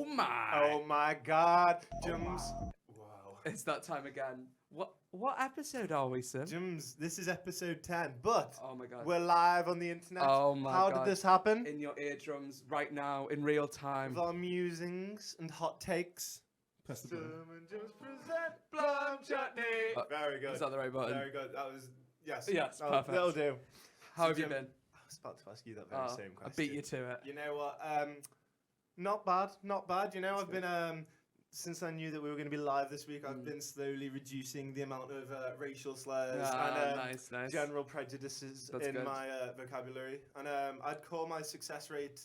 Oh my! Oh my God, Jums. Wow. It's that time again. What episode are we, Sim? Jums, this is episode 10, but Oh my God. we're live on the internet. Oh my How God. did this happen? In your eardrums right now, in real time. With our musings and hot takes. Press the Sim button. and Jums present Plum Chutney. Very good. Is that the right button? Very good. That was, yes. Yes, That'll- perfect. That'll do. How So, have you Jim, been? I was about to ask you that very same I question. beat you to it. You know what? Not bad, not bad. You know, That's I've been since I knew that we were going to be live this week, I've been slowly reducing the amount of racial slurs and Nice. general prejudices That's in good. my vocabulary. And I'd call my success rate.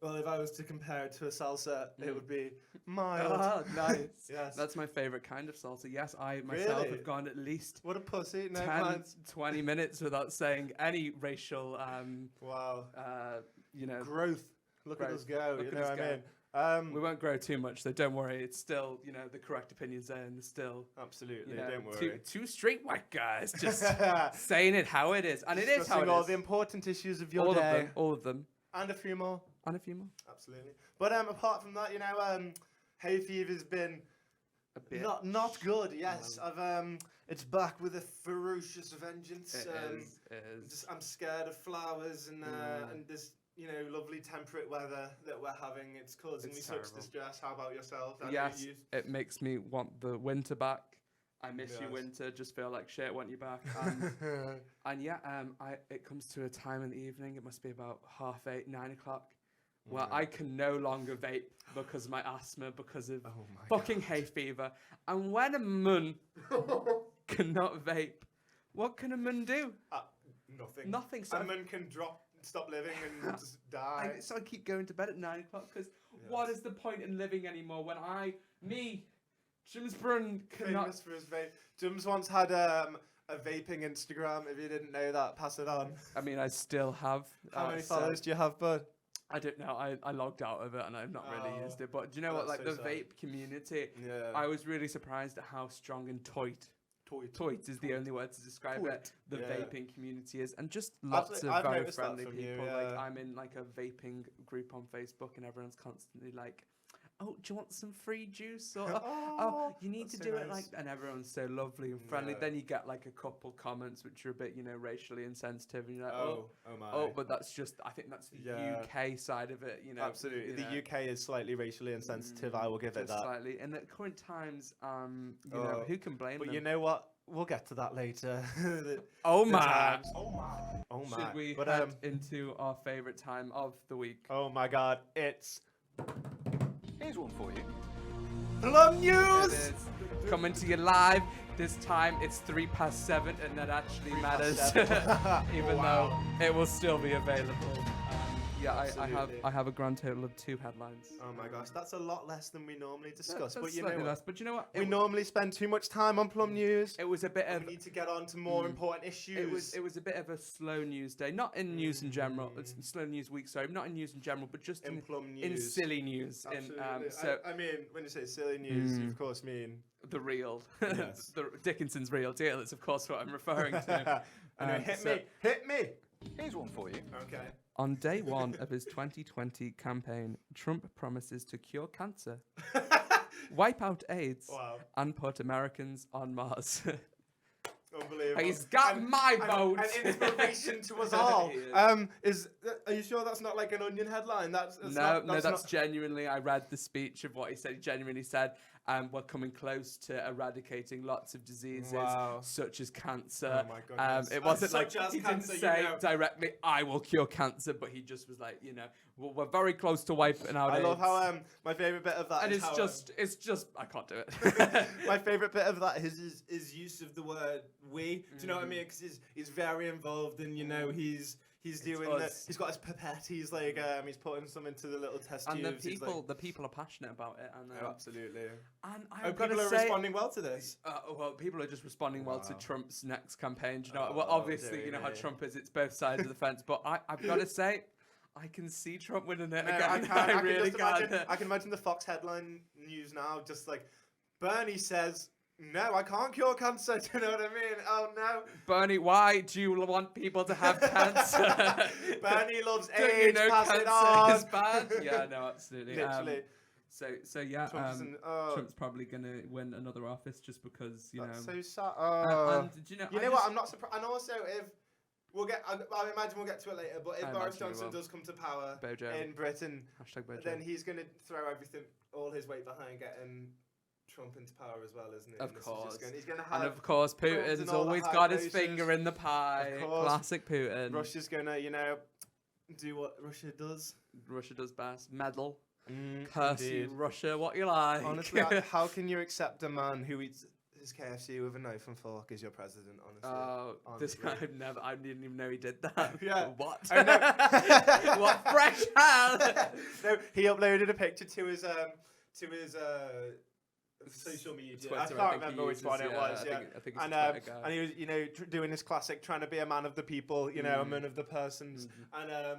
Well, if I was to compare it to a salsa, it would be mild. Ah, nice. Yes. That's my favorite kind of salsa. Yes, I myself Really? have gone at least What a pussy! No 10, plans. 20 minutes without saying any racial, Wow. you know. Growth. Look at Growth. us go. Look You at know us what go. I mean? We won't grow too much, so don't worry. It's still, you know, the correct opinions there, and there's still, Absolutely. you know, Don't worry. two straight white guys just saying it how it is, and it is how Discussing it all is. the important issues of your all day. all of them, And a few more. and a few more. Absolutely. But apart from that, you know, hay fever's been A bit. not good. Yes, I've it's back with a ferocious vengeance. It is. I'm scared of flowers and this lovely temperate weather that we're having. It's causing It's me terrible. such distress. How about yourself? I know Yes, you- it makes me want the winter back. I miss you, Yes. winter. Just feel like shit. Want you back. And yeah, it comes to a time in the evening. It must be about 8:30, 9 o'clock. Well, I can no longer vape because of my asthma, because of Oh my fucking hay fever. And when a mun cannot vape, what can a mun do? Nothing. Nothing. So A man can stop living and just die. so I keep going to bed at 9 o'clock because what is the point in living anymore when James Brun, cannot. Famous for his vape. Jums once had a vaping Instagram. If you didn't know that, pass it on. I mean, I still have. How many so- followers do you have, bud? I don't know. I logged out of it and I've not really used it. But do you know what? Like that's the so sad. vape community, Yeah. I was really surprised at how strong and toit is the only word to describe it. The Yeah. vaping community is, and just lots Absolutely, of I've very noticed that friendly from people. you, Like yeah. I'm in like a vaping group on Facebook, and everyone's constantly like, "Oh, do you want some free juice?" Or "Oh, you need to that's so do it like," nice. and everyone's so lovely and friendly. Yeah. Then you get like a couple comments which are a bit, racially insensitive, and you're like, Oh my. Oh, but that's just, I think that's the Yeah. UK side of it, Absolutely. you know. The UK is slightly racially insensitive. I will give it Just that. slightly. In the current times, you know, who can blame But them? you know what? We'll get to that later. Oh The my! times. Oh my. Should we But head into our favourite time of the week? oh my God! It's Here's one for you. Plum It News. is coming to you live. This time it's 7:03, and that actually matters, 7. even Wow. though it will still be available. Yeah, Absolutely. I have a grand total of 2 headlines. Oh my gosh, that's a lot less than we normally discuss. That's But you know slightly what? less, but you know what? We normally spend too much time on Plum News. It was a bit of We need to get on to more important issues. It was a bit of a slow news day, not in news in general. It's slow news week, sorry, not in news in general, but just in Plum in News. silly news. Absolutely. So I mean, when you say silly news, you of course mean. the real, Yes. the Dickinson's real deal is of course what I'm referring to. Anyway, hit so- me, hit me. Here's one for you. Okay. On day 1 of his 2020 campaign, Trump promises to cure cancer, wipe out AIDS, Wow. and put Americans on Mars. Unbelievable. He's got my vote. And inspiration to us all. He is. Are you sure that's not like an Onion headline? That's No, not, that's genuinely. I read the speech of what he said. He genuinely said, "We're coming close to eradicating lots of diseases, Wow. such as cancer." Oh my goodness. It wasn't like Such as he cancer, didn't you say know. directly, "I will cure cancer," but he just was like, we're very close to wiping out I love AIDS." how my favorite bit of that and is how, it's just, I can't do it. my favorite bit of that is his use of the word "we." Do you know what I mean? Because he's very involved, and he's doing us. he's got his pipette. He's like he's putting some into the little test And tubes. He's like, the people are passionate about it, and oh, absolutely. and Oh, I've got people to are say, responding well to this. well, people are just responding well to Wow. Trump's next campaign. Do you know? Well, Oh, obviously, dear you know how me. Trump is. It's both sides of the fence. But I've got to say, I can see Trump winning it No, again. I really just can. imagine, I can imagine the Fox headline news now, just like Bernie says No, I can't cure cancer. Do you know what I mean? Oh no. Bernie, why do you want people to have cancer? Bernie loves Don't AIDS. you know Pass it cancer on. is bad? Yeah, no, absolutely. Literally. So yeah, Trump's probably gonna win another office just because that's know. so sad. And do you know? You know what? I'm not surprised. And also, if we'll get, I imagine we'll get to it later. But if I Boris imagine we Johnson will. does come to power Bojo. in Britain, #Bojo. then he's gonna throw everything, all his weight behind getting Trump into power as well, isn't it? Of course. He's gonna have. And of course, Trump's in Putin's all the always high got his places. finger in the pie. Of course. Classic Putin. Russia's gonna, do what Russia does. Russia does best. Meddle. Mm, Curse you, Russia, what you like. Honestly, how can you accept a man who eats his KFC with a knife and fork as your president? Honestly, this guy I didn't even know he did that. Yeah. What? Oh, no. What fresh hell? No, he uploaded a picture to his social media. Twitter, I can't remember which one it was. Yeah, I think it's and a Twitter guy. and he was doing this classic trying to be a man of the people, a man of the persons,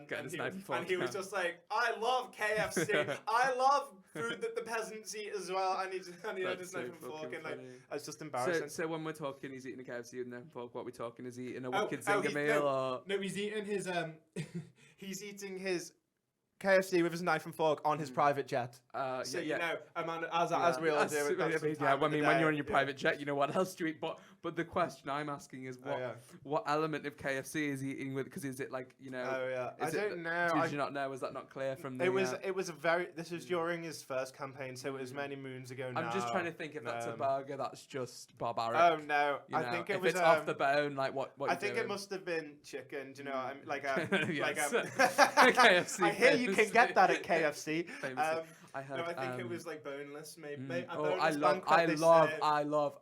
Getting his knife and and fork he was out. just like, I love KFC, I love food that the peasants eat as well, and he had his knife and fork, and it's just embarrassing. So when we're talking, he's eating a KFC with a knife and fork. What are we talking? Is he eating a Oh, wicked zinger meal or? No, he's eating his he's eating his KFC with his knife and fork on his private jet. So a man as we all do. When you're on your private jet, you know what else to eat. But the question I'm asking is what element of KFC is he eating with? Because is it like I don't know. Did you not know? Was that not clear from the? It was a very. This was during his first campaign, so it was many moons ago. I'm just trying to think if that's a burger that's just barbaric. Oh no, I think it was it's off the bone. Like what? I think it must have been chicken. Do you know? Like KFC. I hear you can get that at KFC. I heard. No, I think it was like boneless, maybe. I love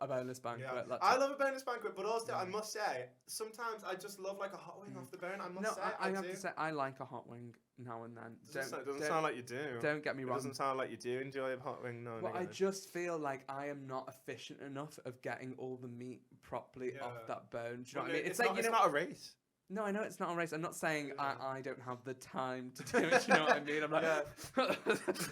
a boneless banquet. Yeah. I love a boneless banquet, but also I must say, sometimes I just love like a hot wing off the bone. I have to say I like a hot wing now and then. Doesn't sound like you do. Don't get me wrong. It doesn't sound like you do enjoy a hot wing. No. Well, I just feel like I am not efficient enough of getting all the meat properly off that bone. Do you know what I mean? It's not a race. No, I know it's not a race. I'm not saying I don't have the time to do it. You know what I mean? I'm like,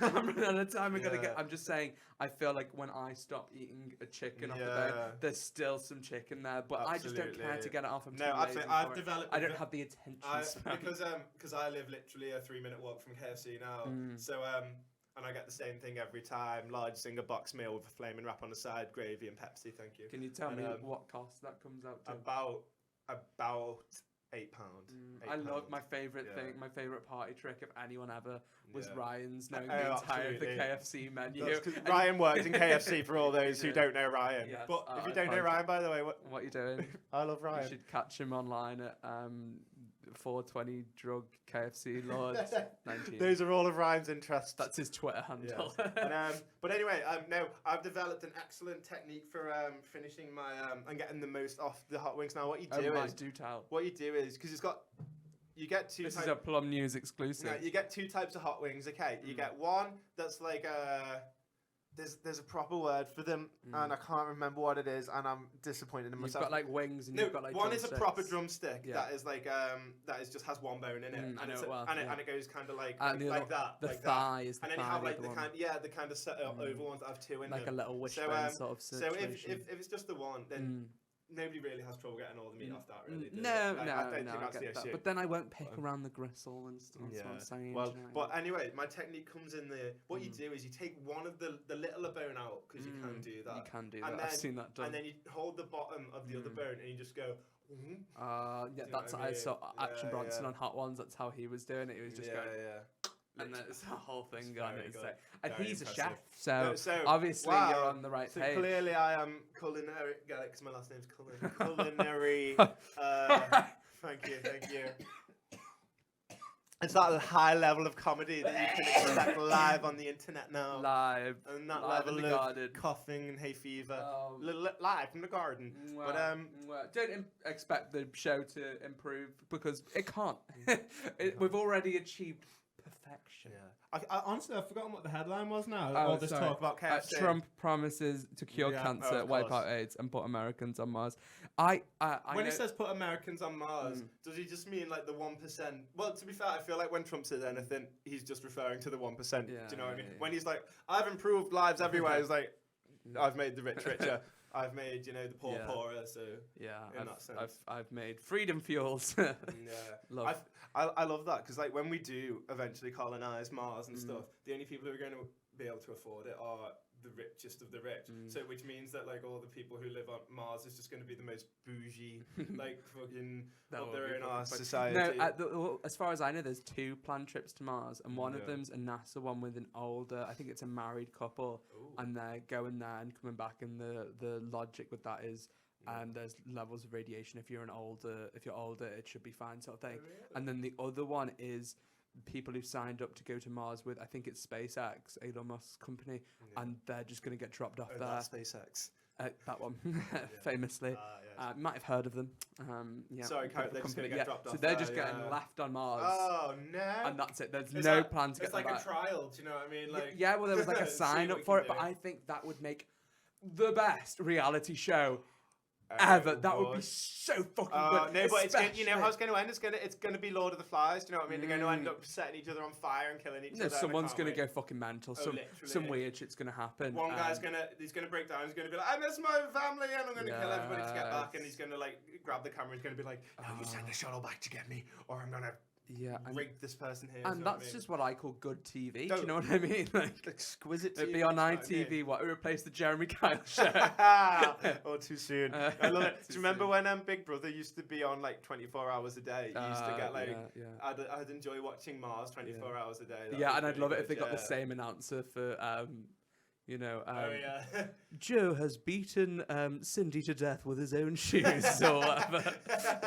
I'm running out of time. I'm just saying, I feel like when I stop eating a chicken off the bone, there's still some chicken there, but I just don't care to get it off. I've developed. I don't have the attention span. Because I live literally a 3-minute walk from KFC now. So and I get the same thing every time: large Zinger box meal with a flaming wrap on the side, gravy and Pepsi. Thank you. Can you tell me what cost that comes out to? About £8. I love my favourite thing, my favourite party trick, if anyone ever, was Ryan's knowing the entire of the KFC menu. Ryan worked in KFC for all those who don't know Ryan. Yes, but if you don't know Ryan, by the way, what are you doing? I love Ryan. You should catch him online at 420 drug KFC Lords 19. Those are all of Ryan's interests. That's his Twitter handle. Yes. But anyway, I've developed an excellent technique for finishing my and getting the most off the hot wings. Now, what you do is because it's got. You get two. This types. is a Plum News exclusive. No, you get 2 types of hot wings. Okay, you get one that's like There's a proper word for them, and I can't remember what it is, and I'm disappointed in myself. You've got like wings, and you've got like one drumsticks. is a proper drumstick that is like that is just has one bone in it, and it goes kind of like that. The thigh is the and then you have like the kind of set up oval ones that have 2 in them, like a little wishbone sort of situation. So if it's just the one, then nobody really has trouble getting all the meat off that, really. I get that. But then I won't pick around the gristle and stuff. That's what I'm saying. Well, but anyway, my technique comes in the. What you do is you take one of the littler bone out, because you can do that. You can do that. I've seen that done. And then you hold the bottom of the other bone and you just go. That's I saw Action Bronson on Hot Ones. That's how he was doing it. He was just going. And then it's a whole thing going. And he's a chef, so obviously you're on the right page. So clearly I am culinary. Get it? Because my last name's culinary. Thank you. It's that high level of comedy that you can expect live on the internet now. Live. And that live level in the of garden. Coughing and hay fever. Live from the garden. Don't expect the show to improve, because it can't. We've already achieved perfection. I honestly, I've forgotten what the headline was now. All this talk about KFC. Trump promises to cure cancer, wipe out AIDS, and put Americans on Mars. When he says put Americans on Mars, does he just mean like the 1%? Well, to be fair, I feel like when Trump says anything, he's just referring to the 1%. Do you know what I mean? When he's like, I've improved lives everywhere, he's like, I've made the rich richer. I've made, you know, the poor poorer. So yeah, in that sense, I've made freedom fuels. yeah, I love that because like when we do eventually colonize Mars and stuff, the only people who are going to be able to afford it are the richest of the rich. So which means that like all the people who live on Mars is just going to be the most bougie, like fucking what they're in our society. No, as far as I know, there's 2 planned trips to Mars, and one of them's a NASA one with an older, I think it's a married couple, and they're going there and coming back. And the logic with that is, there's levels of radiation. If you're older, it should be fine, sort of thing. Really? And then the other one is people who signed up to go to Mars with, I think it's SpaceX, Elon Musk's company, and they're just going to get dropped off there. That's SpaceX. That one, famously. Might have heard of them. Sorry, they're just going to get dropped off. So they're just getting left on Mars. Oh, no. And that's it. There's no plan to get them back. It's like a trial, do you know what I mean? Like, yeah, well, there was like a sign up for it, but I think that would make the best reality show ever. That would be so fucking good. No, but it's you know how it's going to end. It's going to be Lord of the Flies. Do you know what I mean? They're going to end up setting each other on fire and killing each other. Someone's going to go fucking mental. Some weird shit's going to happen. One guy's going to break down. He's going to be like, I miss my family, and I'm going to kill everybody to get back. And he's going to like grab the camera. He's going to be like, now you send the shuttle back to get me, or I'm going to rape this person here. And that's just what I call good TV. Do you know what I mean? Like exquisite TV. It'd be on ITV. What would replace the Jeremy Kyle show? Oh, too soon. I love it. Do you remember when Big Brother used to be on like 24 hours a day? You used to get like, I'd enjoy watching Mars 24 hours a day. And I'd love it if they got the same announcer for Joe has beaten Cindy to death with his own shoes or whatever.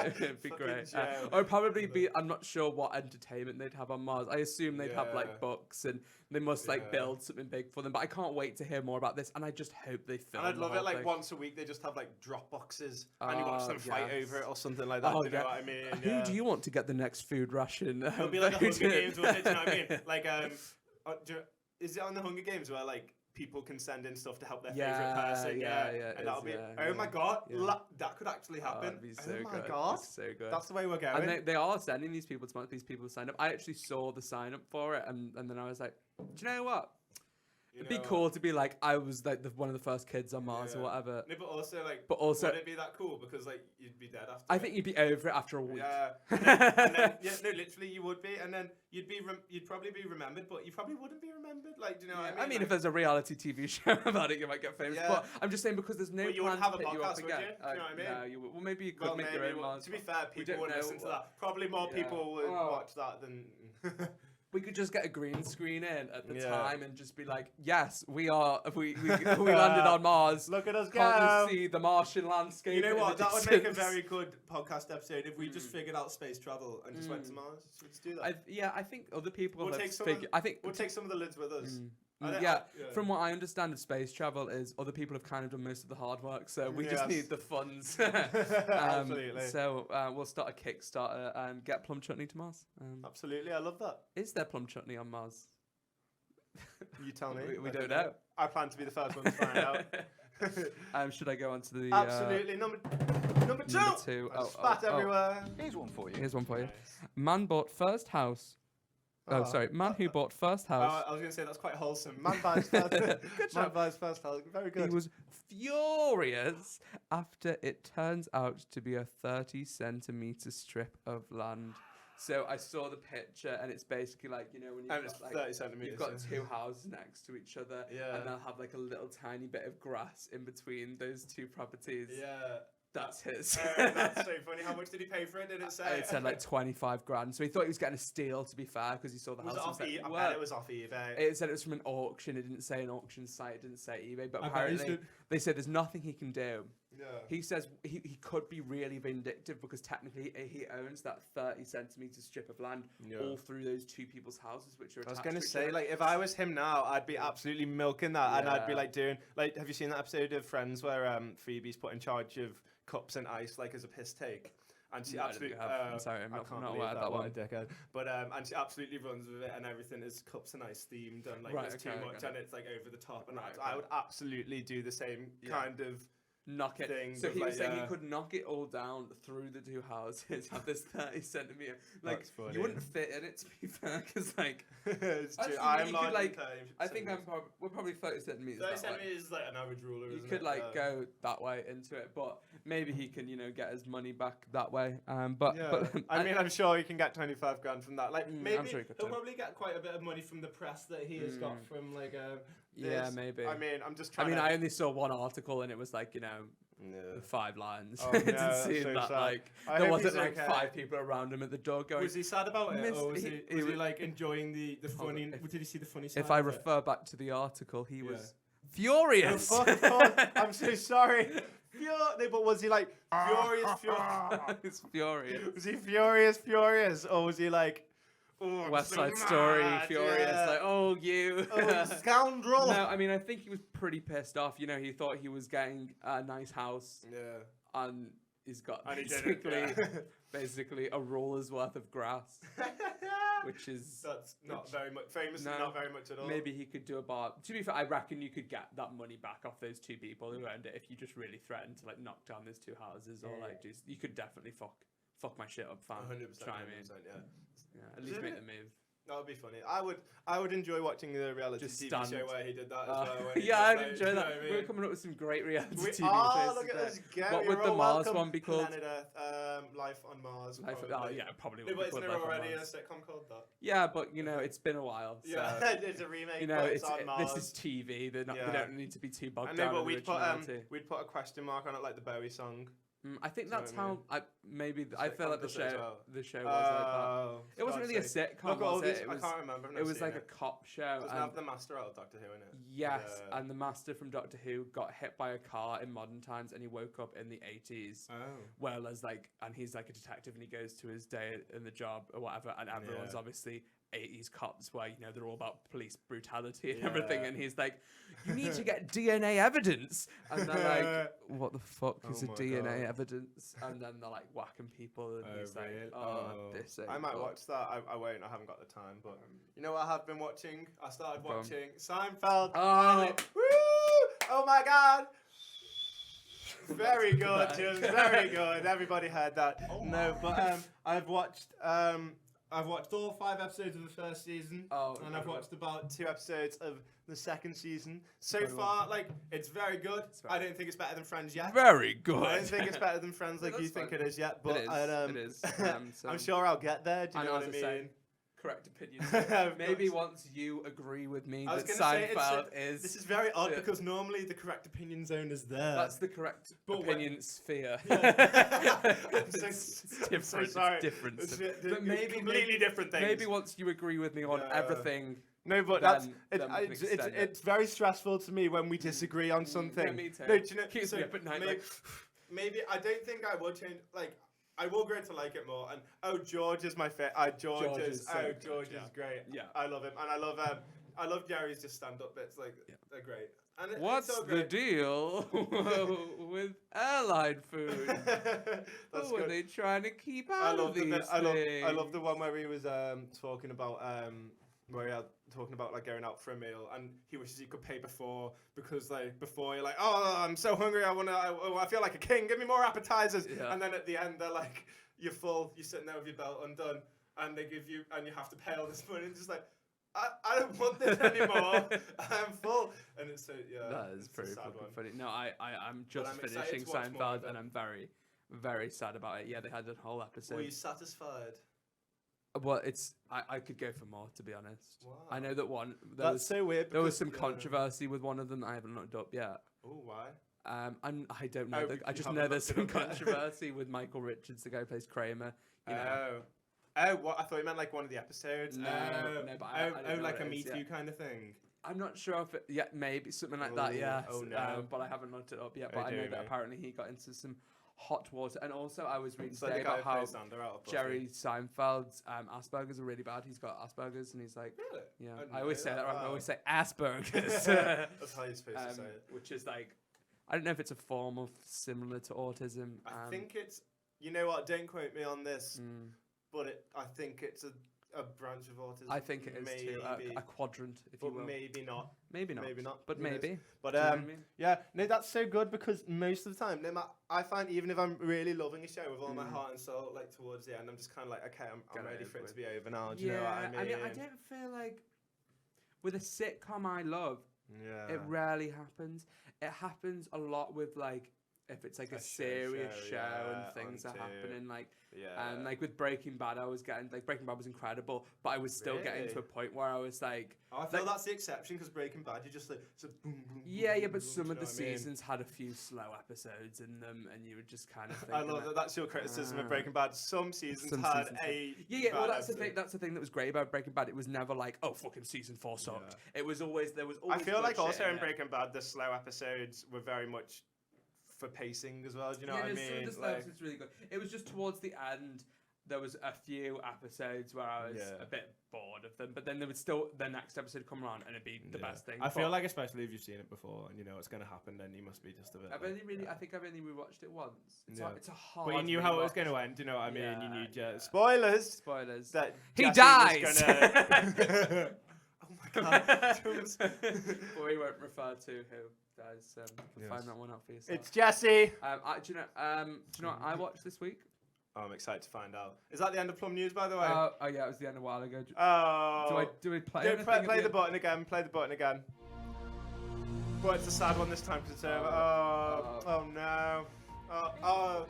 It'd be great. Or probably be, I'm not sure what entertainment they'd have on Mars. I assume they'd have like books and they must like build something big for them. But I can't wait to hear more about this, and I just hope they film. And I'd love it like once a week they just have like drop boxes and you watch them fight over it or something like that. Do you know what I mean? Who do you want to get the next food ration? It'll be like the Hunger Games, wouldn't it? Do you know what I mean? Like is it on the Hunger Games where like people can send in stuff to help their favorite person, and that'll be oh my god, that could actually happen. That'd be so my god, so good. That's the way we're going. And they are sending these people to these people sign up. I actually saw the sign up for it, and then I was like, do you know what? It'd be cool to be like, I was like one of the first kids on Mars or whatever. No, but also, would it be that cool? Because like you'd be dead after. I think you'd be over it after a week. Yeah, and then, literally you would be, and then you'd probably be remembered, but you probably wouldn't be remembered. Like, do you know what I mean? I mean, if there's a reality TV show about it, you might get famous. But I'm just saying because there's no plan you wouldn't have to a pick you up podcast, would you? again. Do you know what I mean? No, you would. Well, maybe you could make your own Mars. To be fair, people would listen to that. Probably more people would watch that than. We could just get a green screen in at the time and just be like, yes, we landed on Mars. Look at us go. Can't you see the Martian landscape? You know what? That would make a very good podcast episode if we just figured out space travel and just went to Mars. Let's do that. I think other people we'll take some of the lids with us. From what I understand of space travel is other people have kind of done most of the hard work, so we just need the funds. Absolutely. So we'll start a Kickstarter and get Plum Chutney to Mars. Absolutely, I love that. Is there Plum Chutney on Mars? You tell me. we don't know. I plan to be the first one to find out. Should I go on to the... Absolutely. Number two. Spat everywhere. Here's one for you. Nice. Man bought first house... Man who bought first house. I was going to say that's quite wholesome. Man buys first house. Very good. He was furious after it turns out to be a 30-centimeter strip of land. So I saw the picture, and it's basically like, you know, when you've got like 30 centimeters. You've got two houses next to each other, and they'll have like a little tiny bit of grass in between those two properties. Yeah. That's his. That's so funny. How much did he pay for it? Did it say? It said like 25 grand. So he thought he was getting a steal, to be fair, because he saw the house. I bet it was off eBay. It said it was from an auction. It didn't say an auction site. It didn't say eBay. But apparently they said there's nothing he can do. Yeah. He says he could be really vindictive because technically he owns that 30-centimeter strip of land all through those two people's houses, which are attached. I was going to say, like, if I was him now, I'd be absolutely milking that. And I'd be like doing, like, have you seen that episode of Friends where Phoebe's put in charge of cups and ice, like, as a piss take? And she absolutely... I'm sorry, I'm not aware of that one. Dickhead. But, and she absolutely runs with it, and everything is cups and ice themed, and, like, there's too much, and it's, like, over the top. And I would absolutely do the same kind of knock it. thing. So with, he was like, saying he could knock it all down through the two houses, have this 30 centimetre. Like, That's funny. you wouldn't fit in it, to be fair, because, like, It's true. actually, I'm you larger could, like, than 30 I think centimeters. we're probably 30 centimetres 30 that way. centimeters is like an average ruler, You isn't could, it? like, go that way into it, but maybe he can, get his money back that way. But I mean, I'm sure he can get 25 grand from that. Like, maybe I'm sure he could he'll too. probably get quite a bit of money from the press that he has got from, like, yeah, this. maybe. I mean, I'm just trying I only saw one article and it was like, 5 lines. Oh, It no, didn't seem so that sad. like I there hope wasn't he's like okay. 5 people around him at the door going. Was he sad about it, or was He he was- like enjoying the funny? if- Did he see the funny side? If I of it? refer back to the article, he was Oh, furious. fuck off. I'm so sorry. No, but was he like furious? He's furious. Was he furious, or was he like? Oh, I'm West so Side Story, mad, furious, yeah. like, oh, you. Oh, scoundrel. No, I mean, I think he was pretty pissed off. He thought he was getting a nice house, Yeah. and he's got And he didn't, basically a roller's worth of grass, which is That's not very much. Famously, No. not very much at all. maybe he could do a bar. To be fair, I reckon you could get that money back off those 2 people who owned it if you just really threatened to like knock down those 2 houses or like you could definitely fuck my shit up, fam. 100%. Try me. 100%, yeah. Yeah, at least make the move. That would be funny. I would enjoy watching the reality Just TV stand. show where he did that as well. when he Yeah, was, I'd like, enjoy you know that. what I We're mean? coming up with some great reality We TV are. shows. Look at today. us go. What You're would the all Mars welcome. one be called? Planet Earth, Life on Mars. Life, probably. yeah, probably. No, Would but be isn't called there Life on already a Mars. sitcom called that? Yeah, but it's been a while. So, Yeah, it's a remake. but it's on Mars. this is TV. They Yeah. don't need to be too I bogged know, down but in we'd originality. put a question mark on it, like the Bowie song. I think Do you know that's what I mean? how I feel like the does it as show well. the show was like that. It wasn't really a God's sake. sitcom, Look at all was these. it? I can't remember. I've It never was seen like a it. cop show. Doesn't and have the Master out of Doctor Who in it. yes, Yeah. and the Master from Doctor Who got hit by a car in modern times, and he woke up in the 80s. Oh. Well, and he's like a detective, and he goes to his day in the job or whatever, and everyone's Yeah. obviously 80s cops where they're all about police brutality and everything, Yeah. and he's like, you need to get DNA evidence, and they're like, what the fuck is Oh a my DNA God. evidence? And then they're like whacking people, and he's like, really? this ain't I might good. watch that. I won't. I haven't got the time. But you know what I have been watching? I started Go on. watching Seinfeld. Oh. Woo! Oh my God! Very good, Jules. Very good. Everybody heard that. No, but I've watched all 5 episodes of the first season, and I've watched about 2 episodes of the second season. So Very far, like, it's very good. very I don't think it's better than Friends yet. Very good. I don't think it's better than Friends like No, you that's think fine. it is yet, but It is, I'd, it is. I'm sure I'll get there. Do you And know what I as I say, mean? correct opinion. Of Maybe course. once you agree with me I was that gonna say, Seinfeld is this is very odd Yeah. because normally the correct opinion zone is there. that's the correct But when- opinion sphere. Yeah. It's I'm so different. sorry. It's different. It's But maybe completely different things. Maybe once you agree with me on Yeah. everything. No, but then we it's can extend it. it's very stressful to me when we disagree on something. Yeah, me too. No, do you know, Keeps so me up at night. maybe, Like, maybe I don't think I will change. Like I will grow to like it more. And George is my favorite. George George is is so good, George yeah. is great. Yeah. I love him, and I love Gary's just stand up bits. Like they're great. And what's it's so the great. deal with airline food? That's Who are good. they trying to keep I out love of the these bit, things? I love the one where he was talking about talking about like going out for a meal, and he wishes he could pay before because like before you're like, oh, I'm so hungry, I feel like a king, give me more appetizers, Yeah. and then at the end they're like, you're full, you're sitting there with your belt undone, and they give you and you have to pay all this money, and just like, I don't want this anymore. I'm full, and it's so That is it's a pretty sad fucking one. funny. No, I'm just I'm excited finishing to watch more of Seinfeld, it. and I'm very, very sad about it. Yeah, they had a whole episode. Were you satisfied? Well, I could go for more, to be honest. Wow. I know that That's so weird. there was because- some yeah. controversy with one of them that I haven't looked up yet. Oh, why? I don't know. Oh, I you just haven't know there's looked it some up yet. controversy with Michael Richards, the guy who plays Kramer. You know. Oh, what? I thought you meant like one of the episodes. No, oh, no, but I don't know like what a it Me is, Too yeah. kind of thing. I'm not sure if maybe something like that. Oh, Yes. oh no. But I haven't looked it up yet. Oh, But I know dear that me. apparently he got into some hot water, and also I was reading It's like today the guy about who how plays Sander out of Buffy. Jerry Seinfeld's Asperger's are really bad. He's got Asperger's, and he's like, Really? yeah. didn't I always know say that wrong. I Wow. always say Asperger's. That's how you're supposed to say it. Which is like, I don't know if it's a form of similar to autism. I think it's. You know what? Don't quote me on this, mm, but I think it's a a branch of autism. I think it is too. A quadrant, if you will. Maybe not. Maybe not. Maybe not. But maybe. But Do you know what I mean? yeah, no, that's so good because most of the time, I find even if I'm really loving a show with all my heart and soul, like towards the end, I'm just kind of like, okay, I'm ready for it to be over now. Do you know what I mean? I mean, I don't feel like with a sitcom I love, yeah, it rarely happens. It happens a lot with like if it's like a serious show and things are happening, like like with Breaking Bad, I was getting like Breaking Bad was incredible, but I was still getting to a point where I was like, I feel that's the exception because Breaking Bad, you just like it's a boom, boom, yeah, boom, but boom, some of the I mean? seasons had a few slow episodes in them, and you would just kind of think, I love that. That's your criticism of Breaking Bad. Some seasons had a well, that's the thing. That's the thing that was great about Breaking Bad. It was never like, oh, fucking season 4 sucked. It was always there was always. I feel like also in Breaking Bad, the slow episodes were very much for pacing as well. Do you know what I mean? The slow episodes really good. It was just towards the end. There was a few episodes where I was a bit bored of them, but then there would still the next episode come around and it'd be the best thing. I feel like especially if you've seen it before and you know what's going to happen, then you must be just a bit. I think I've only rewatched it once. It's a hard. But you knew how it was going to end. Do you know what I mean? Yeah, You knew spoilers. Spoilers. That he Jesse dies. Oh my god. But we won't refer to who dies. You can find that one out for yourself. It's Jesse. Do you know what I watched this week? Oh, I'm excited to find out. Is that the end of Plum News, by the way? Oh yeah, it was the end a while ago. Do we play? Play the button again. Play the button again. But it's a sad one this time because it's over. Oh no. Oh,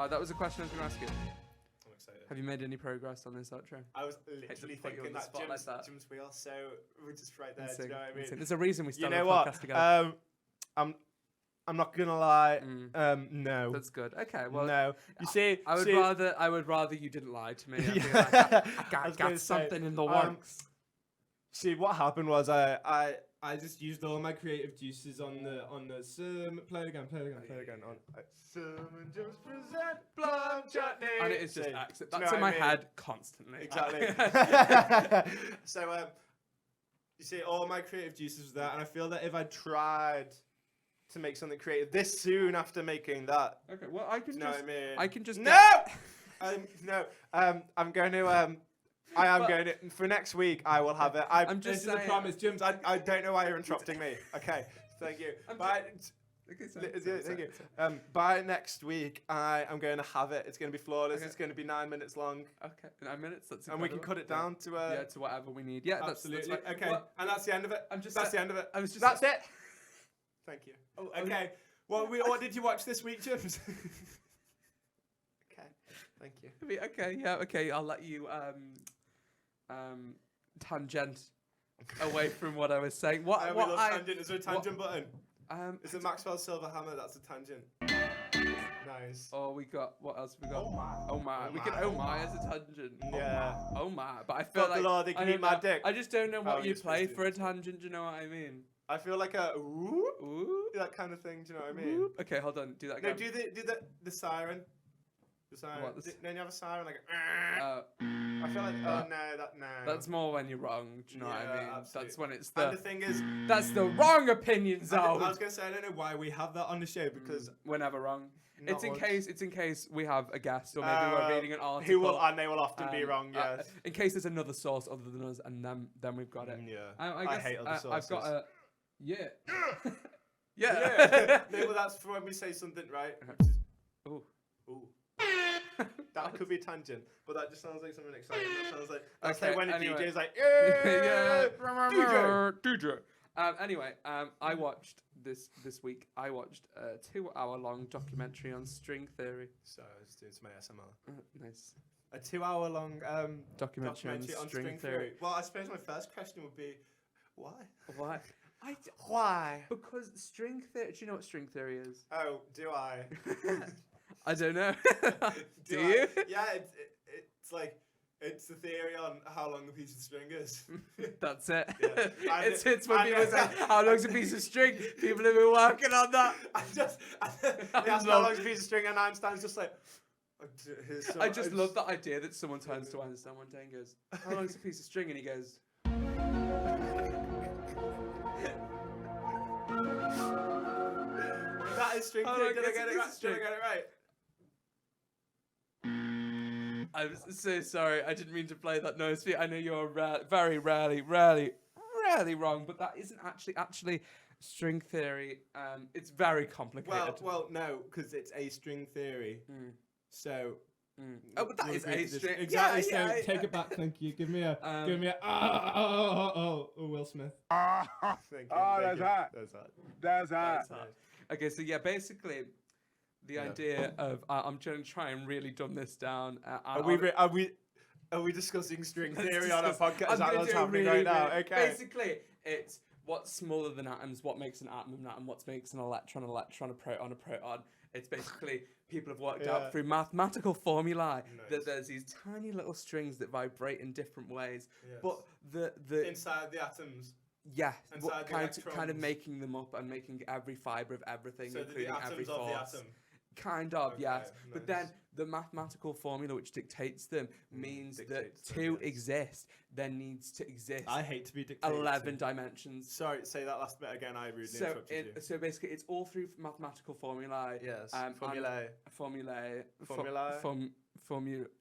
that was a question I was going to ask you. I'm excited. Have you made any progress on this outro? I was literally thinking that Jim's wheel, so we're just right there. Do you know what I mean? There's a reason we started the podcast together. I'm not gonna lie. No. That's good. Okay. Well, no. You see, I would rather you didn't lie to me. I got something in the works. See, what happened was I just used all my creative juices on the play it again. On Sermon just present Plum Chutney. And it is just accent. That's in my head constantly. Exactly. So you see, all my creative juices was there, and I feel that if I tried to make something creative this soon after making that. Okay, well I can just no. I'm going to going to for next week. I will have it. This is a promise, James. I don't know why you're interrupting me. Okay, thank you. Thank you. By next week, I am going to have it. It's going to be flawless. Okay. It's going to be 9 minutes long. Okay, 9 minutes. That's incredible. And we can cut it down to to whatever we need. Yeah, absolutely. That's okay, well, and that's the end of it. That's the end of it. That's it. Thank you. Oh, okay. What did you watch this week, James? Okay. Thank you. Okay. Yeah. Okay. I'll let you tangent away from what I was saying. What tangent? Is there a tangent button? Is it Maxwell's silver hammer? That's a tangent. Nice. Oh, we got what else? We got. Oh my. We can. Oh my as a tangent. Yeah. Oh my. But I feel like. Lord, they can eat my dick. I just don't know what you play for a tangent. Do you know what I mean? I feel like a ooh, that kind of thing. Do you know what I mean? Ooh. Okay, hold on. Do that again. No, do the siren. The siren. Then you have a siren like. I feel like no. That's more when you're wrong. Do you know what I mean? Absolutely. That's when it's And the thing is, that's the wrong opinion zone. I was gonna say I don't know why we have that on the show because we're never wrong. It's in case we have a guest or maybe we're reading an article. And they will often be wrong. Yes. In case there's another source other than us, and then we've got it. Yeah. I hate other sources. I've got a. Yeah. Yeah. No, well, that's for when we say something, right? Ooh. That could be tangent, but that just sounds like something exciting. That sounds like that's like when a DJ is like, DJ. Anyway, I watched this week. I watched a 2-hour-long documentary on string theory. So it's my SMR. Nice. A 2-hour-long documentary on string theory. Well, I suppose my first question would be, why? Why? Why? Because string theory. Do you know what string theory is? Oh, do I? I don't know. Do you? you? Yeah, it's like it's the theory on how long a piece of string is. That's it. Yeah. It's when people say how long's a piece of string. People have been working on that. They ask how long's a piece of string, and Einstein's just like. I just love that idea that someone turns to Einstein one day and goes, "How long's a piece of string?" And he goes. That is string theory. Did I get it right? I'm so sorry. I didn't mean to play that noise for you. I know you're very rarely wrong, but that isn't actually string theory. It's very complicated. Well, no, because it's a string theory. So. Oh, but that is a string. Exactly. Yeah, so take it back. Thank you. Give me a. Will Smith. Thank you. That's hot. Okay, so yeah, basically, the idea of I'm going to try and really dumb this down. Are we discussing string theory on our podcast? Is that what's happening right now? Okay. Basically, it's what's smaller than atoms, what makes an atom an atom, what makes an electron, a proton, a proton. It's basically people have worked out through mathematical formulae that there's these tiny little strings that vibrate in different ways. Yes. But the inside the atoms. Yeah, kind of making them up and making every fiber of everything, so including every force. The atom. Kind of, yes. Nice. But then the mathematical formula which dictates them means that to exist, there needs to exist. I hate to be dictated. 11 dimensions. Sorry, say that last bit again. I rudely interrupted you. So basically, it's all through mathematical formulae. Yes. Formulae.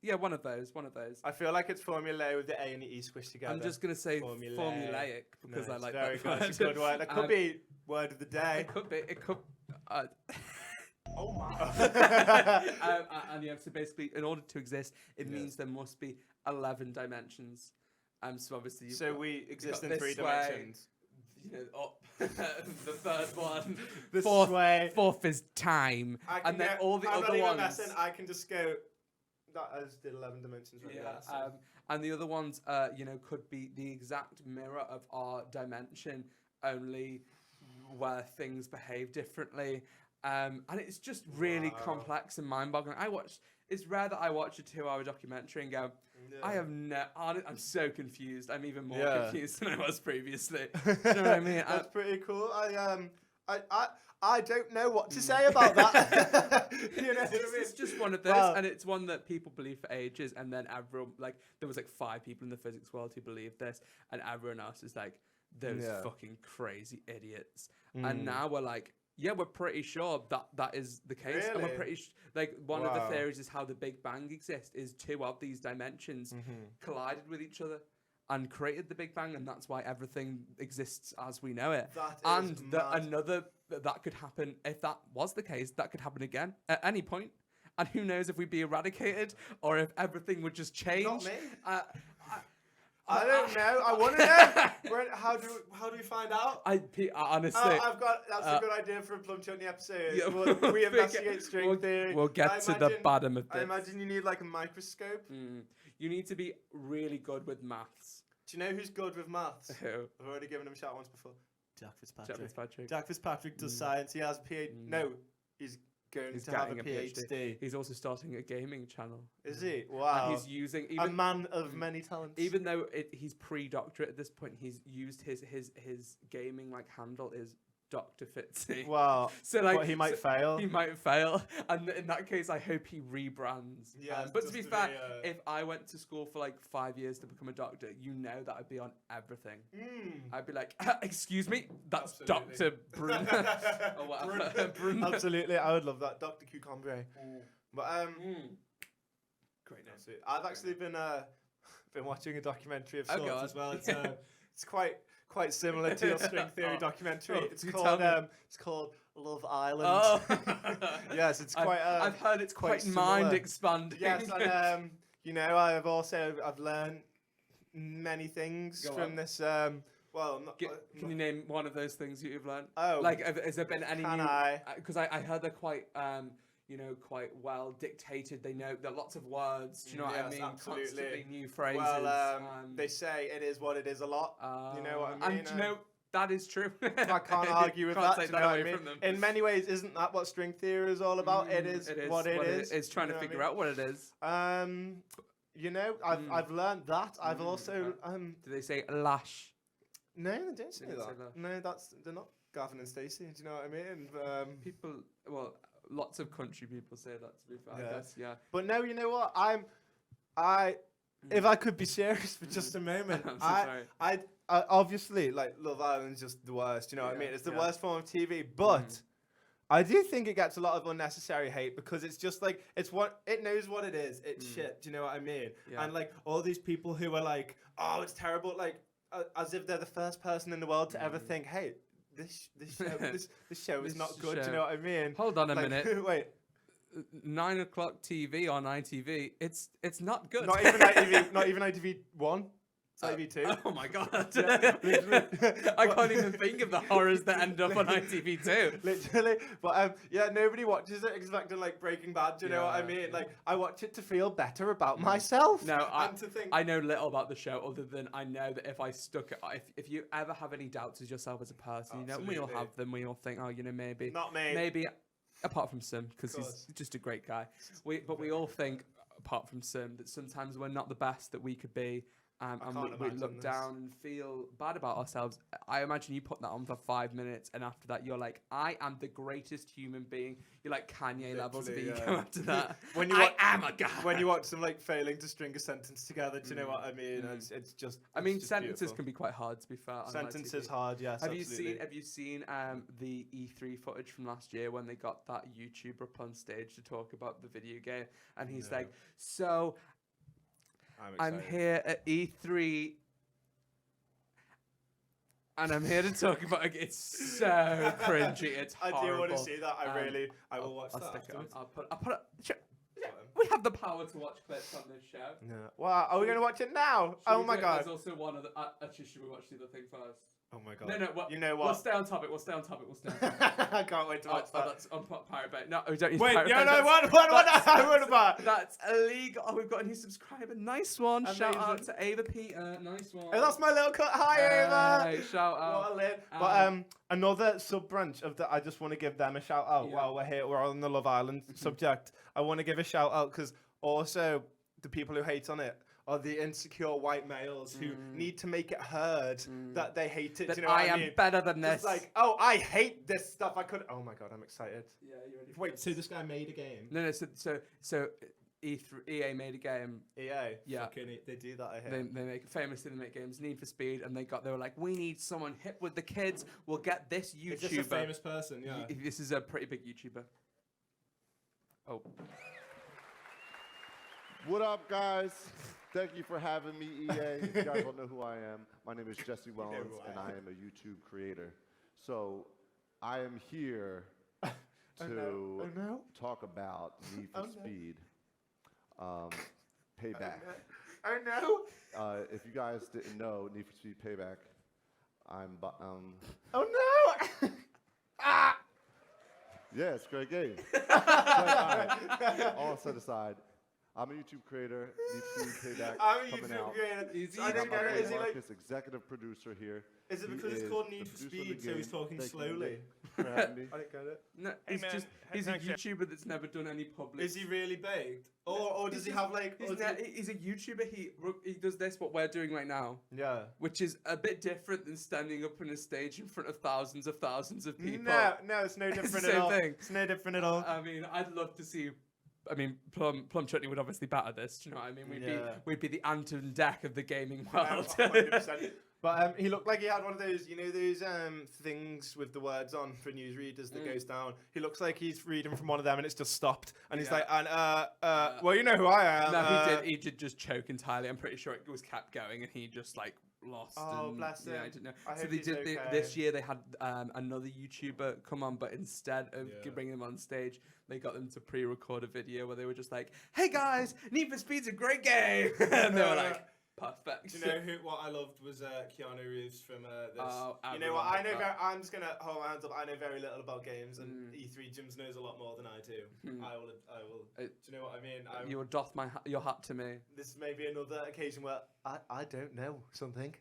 Yeah, one of those. I feel like it's formulae with the A and the E squished together. I'm just gonna say formulaic because I like very that. Very good. It's a good word. That could be word of the day. It could be. It could. Oh my! And yeah, so basically, in order to exist, it means there must be 11 dimensions. So obviously, we exist in 3 dimensions. You know, up the third one. Fourth is time, and then all the other ones. I can just go. That as did 11 dimensions. Right? Yeah. And the other ones, could be the exact mirror of our dimension, only where things behave differently. And it's just really complex and mind-boggling. It's rare that I watch a 2-hour documentary and go, I'm so confused. I'm even more confused than I was previously. Do you know what I mean? That's pretty cool. I don't know what to say about that. You know what I mean? It's just one of those, and it's one that people believe for ages, and then everyone, there was 5 people in the physics world who believed this, and everyone else is like, those fucking crazy idiots. And now we're like, yeah, we're pretty sure that is the case. Really? And we're pretty one of the theories is how the Big Bang exists is 2 of these dimensions collided with each other and created the Big Bang, and that's why everything exists as we know it. That could happen, if that was the case, that could happen again at any point. And who knows if we'd be eradicated or if everything would just change. Not me. I don't know. I want to know. How do we find out? Honestly, that's a good idea for a Plum Chutney episode. Yeah. We investigate string theory. We'll get to the bottom of this. I imagine you need a microscope. You need to be really good with maths. Do you know who's good with maths? Who? I've already given him a shout once before. Jack Fitzpatrick. Jack Fitzpatrick does science. He has a PhD. No, he's going to have a PhD. He's also starting a gaming channel. Is he? Wow. And he's using a man of many talents. Even though he's pre-doctorate at this point, he's used his gaming handle is Dr. Fitzy. Wow. So he might fail. He might fail, and in that case, I hope he rebrands. Yeah. But to be fair, if I went to school for 5 years to become a doctor, that I'd be on everything. I'd be like, excuse me, that's Dr. Brun or whatever. Brun. Absolutely, I would love that, Dr. Cucumber. But great name. I've actually been watching a documentary of sorts as well. It's quite similar to your string theory documentary. It's called Love Island. Oh. Yes, it's quite. I've heard it's quite mind expanding. Yes, and I've learned many things from this. Can you name one of those things that you've learned? Oh, has there been any? Because I heard they're quite quite well dictated. They know there are lots of words. Do you know what I mean? Absolutely. Constantly new phrases. Well, they say it is what it is a lot. You know what I mean? And that is true. I can't argue with that. Take that away from them. In many ways, isn't that what string theory is all about? It is what it is. It's trying to figure out what it is. I've learned that. I've also. Do they say lash? No, they don't say that. No, they're not Gavin and Stacey. Do you know what I mean? People. Well. Lots of country people say that, to be fair. I guess, yeah. But no, you know what? If I could be serious for just a moment, I obviously Love Island's just the worst. You know what I mean? It's the worst form of TV. But I do think it gets a lot of unnecessary hate because it's just like it knows what it is. It's shit. Do you know what I mean? Yeah. And like all these people who are like, oh, it's terrible, like as if they're the first person in the world to ever think, hey, this show is not good. Do you know what I mean? Hold on a Like, minute. wait. 9 o'clock TV on ITV. It's not good. Not even ITV. Not even ITV1. It's ITV2. Oh my god! Yeah, literally. I can't even think of the horrors that end up on ITV2. Literally, but yeah, nobody watches it expecting like Breaking Bad. Do you know what I mean? Like, I watch it to feel better about myself. No, and to think I know little about the show other than I know that if I stuck it, if you ever have any doubts as yourself as a person, you know, we all have them. We all think, oh, you know, maybe not me. Maybe apart from Sim, because he's just a great guy. But we all think, apart from Sim, that sometimes we're not the best that we could be. And we look down and feel bad about ourselves. I imagine you put that on for 5 minutes, and after that, you're like, I am the greatest human being. You're like Kanye levels of ego after that. I am a guy. When you watch them like failing to string a sentence together, do you know what I mean? It's just. I mean, just sentences beautiful. Can be quite hard, to be fair. Sentences hard, yes. Have you seen the E3 footage from last year when they got that YouTuber up on stage to talk about the video game, and he's like, so. I'm here at E3 and I'm here to talk about it. It's so cringy. It's horrible. I do want to see that. I will watch that. I'll stick it on. I'll put it. We have the power to watch clips on this show. Yeah. Wow, are we going to watch it now? Oh my god. There's also one other. Actually, should we watch the other thing first? Oh my god. No. You know what? We'll stay on topic. I can't wait to watch that. That's on Pirate Bay. No, we don't use Wait, Pirate Bay. what about? That's illegal. Oh, we've got a new subscriber. Nice one. Amazing. Shout out to Ava Peter. Nice one. Oh, that's my little cut. Hi, Ava. Shout out. But another sub branch of I just want to give them a shout out while we're here. We're on the Love Island subject. I want to give a shout out because also the people who hate on it are the insecure white males who need to make it heard that they hate it. That do you know what I mean? am better than this. It's like, oh, I hate this stuff. I could. Oh my god, I'm excited. Yeah, you ready? Wait, so this guy made a game? No. So EA made a game. EA. Yeah. Fucking they do that. I hear. They make games. Need for Speed, and they were like, we need someone hip with the kids. We'll get this YouTuber. Is this a famous person? Yeah. This is a pretty big YouTuber. Oh. What up, guys? Thank you for having me, EA. If you guys don't know who I am, my name is Jesse Wellens, and I am a YouTube creator. So I am here to talk about Need for Speed Payback. Oh no! If you guys didn't know, Need for Speed Payback, Oh no! Ah! Yeah, it's a great game. All set aside. I'm a YouTube creator. Need for Speed Payback. I'm a coming YouTube out. creator. I don't get it. Is he like executive producer here? Is it because it's called Need for Speed, so he's talking slowly? For having me. I don't get it. No, he's a YouTuber that's never done any public. Is he really baked? Or does he have like? He's a YouTuber. He does this what we're doing right now. Yeah. Which is a bit different than standing up on a stage in front of thousands of people. No, it's no different at all. It's no different at all. I mean, I'd love to see. I mean, Plum Chutney would obviously batter this. Do you know what I mean? We'd be the Anton Deck of the gaming world. 100%. But he looked like he had one of those, you know, those things with the words on for newsreaders that goes down. He looks like he's reading from one of them and it's just stopped. And he's like, well, you know who I am. No, he did just choke entirely. I'm pretty sure it was kept going and he just like lost. Oh, bless him. Yeah, I didn't know. So they did this year. They had another YouTuber come on, but instead of bringing them on stage, they got them to pre-record a video where they were just like, "Hey guys, Need for Speed's a great game," and they were like, "Perfect." Do you know what I loved was Keanu Reeves from this. Oh, you know what? I'm just gonna hold my hands up. I know very little about games, and E3 Jims knows a lot more than I do. I will. Do you know what I mean? You will doff your hat to me. This may be another occasion where I don't know something,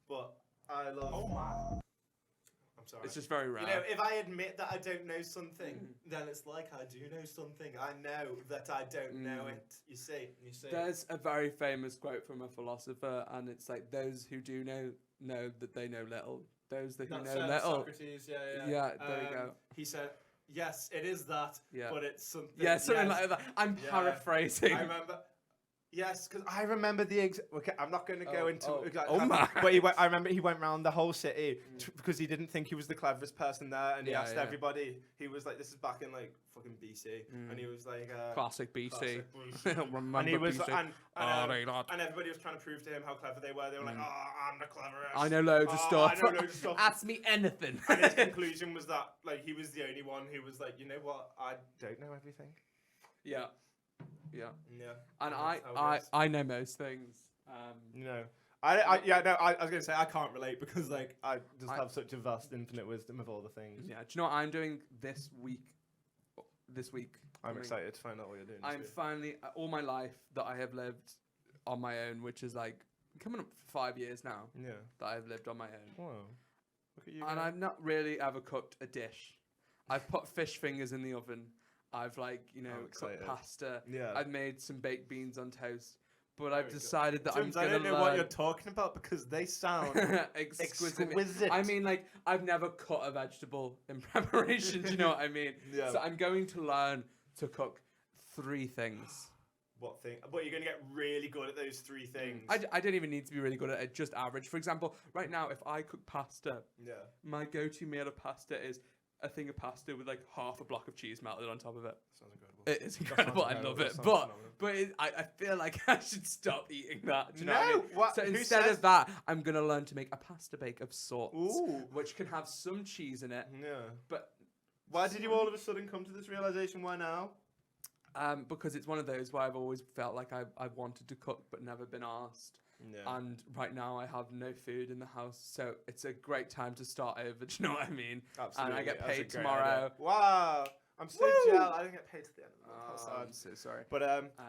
but I love. Oh my. I'm sorry. It's just very rare. You know, if I admit that I don't know something, then it's like I do know something. I know that I don't know it. You see. There's a very famous quote from a philosopher, and it's like, "Those who do know that they know little. Those that who know little." Socrates, yeah. Yeah, there you go. He said, "Yes, it is that, but it's something." Yeah, something like that. I'm paraphrasing. I remember. Yes, because I remember okay, I'm not going to go into my. But I remember he went around the whole city because he didn't think he was the cleverest person there, and he asked everybody. He was like, "This is back in like fucking BC," and he was like, "Classic BC." Remember and he was, BC? And everybody was trying to prove to him how clever they were. They were like, "Oh, I'm the cleverest. I know loads of stuff. I know loads of stuff." Ask me anything. And his conclusion was that like he was the only one who was like, "You know what? I don't know everything." Yeah. Yeah. And that's I know most things. I was gonna say I can't relate because like I just have such a vast infinite wisdom of all the things. Yeah. Do you know what I'm doing this week? I'm excited to find out what you're doing. I'm finally all my life that I have lived on my own, which is like coming up for 5 years now. Yeah. That I've lived on my own. Wow. Look at you. And I've not really ever cooked a dish. I've put fish fingers in the oven. I've cooked pasta. Yeah. I've made some baked beans on toast. But I've decided that I'm I going to don't know what you're talking about because they sound exquisite. I mean, like, I've never cut a vegetable in preparation. Do you know what I mean? Yeah. So I'm going to learn to cook 3 things. What thing? But you're going to get really good at those 3 things. I don't even need to be really good at it, just average. For example, right now, if I cook pasta, my go-to meal of pasta is a thing of pasta with like half a block of cheese melted on top of it. Sounds incredible. It is incredible. I love it. But I feel like I should stop eating that. Do you know what I mean? What? So Who instead says? of that, I'm going to learn to make a pasta bake of sorts, Ooh. which can have some cheese in it. Yeah. But why did you all of a sudden come to this realization? Why now? Because it's one of those where I've always felt like I've wanted to cook but never been asked. Yeah. And right now I have no food in the house, so it's a great time to start over. Do you know what I mean? Absolutely. And I get That's a paid great tomorrow. idea. Wow. I'm so jealous. I didn't get paid to the end of the month. I'm so sorry. But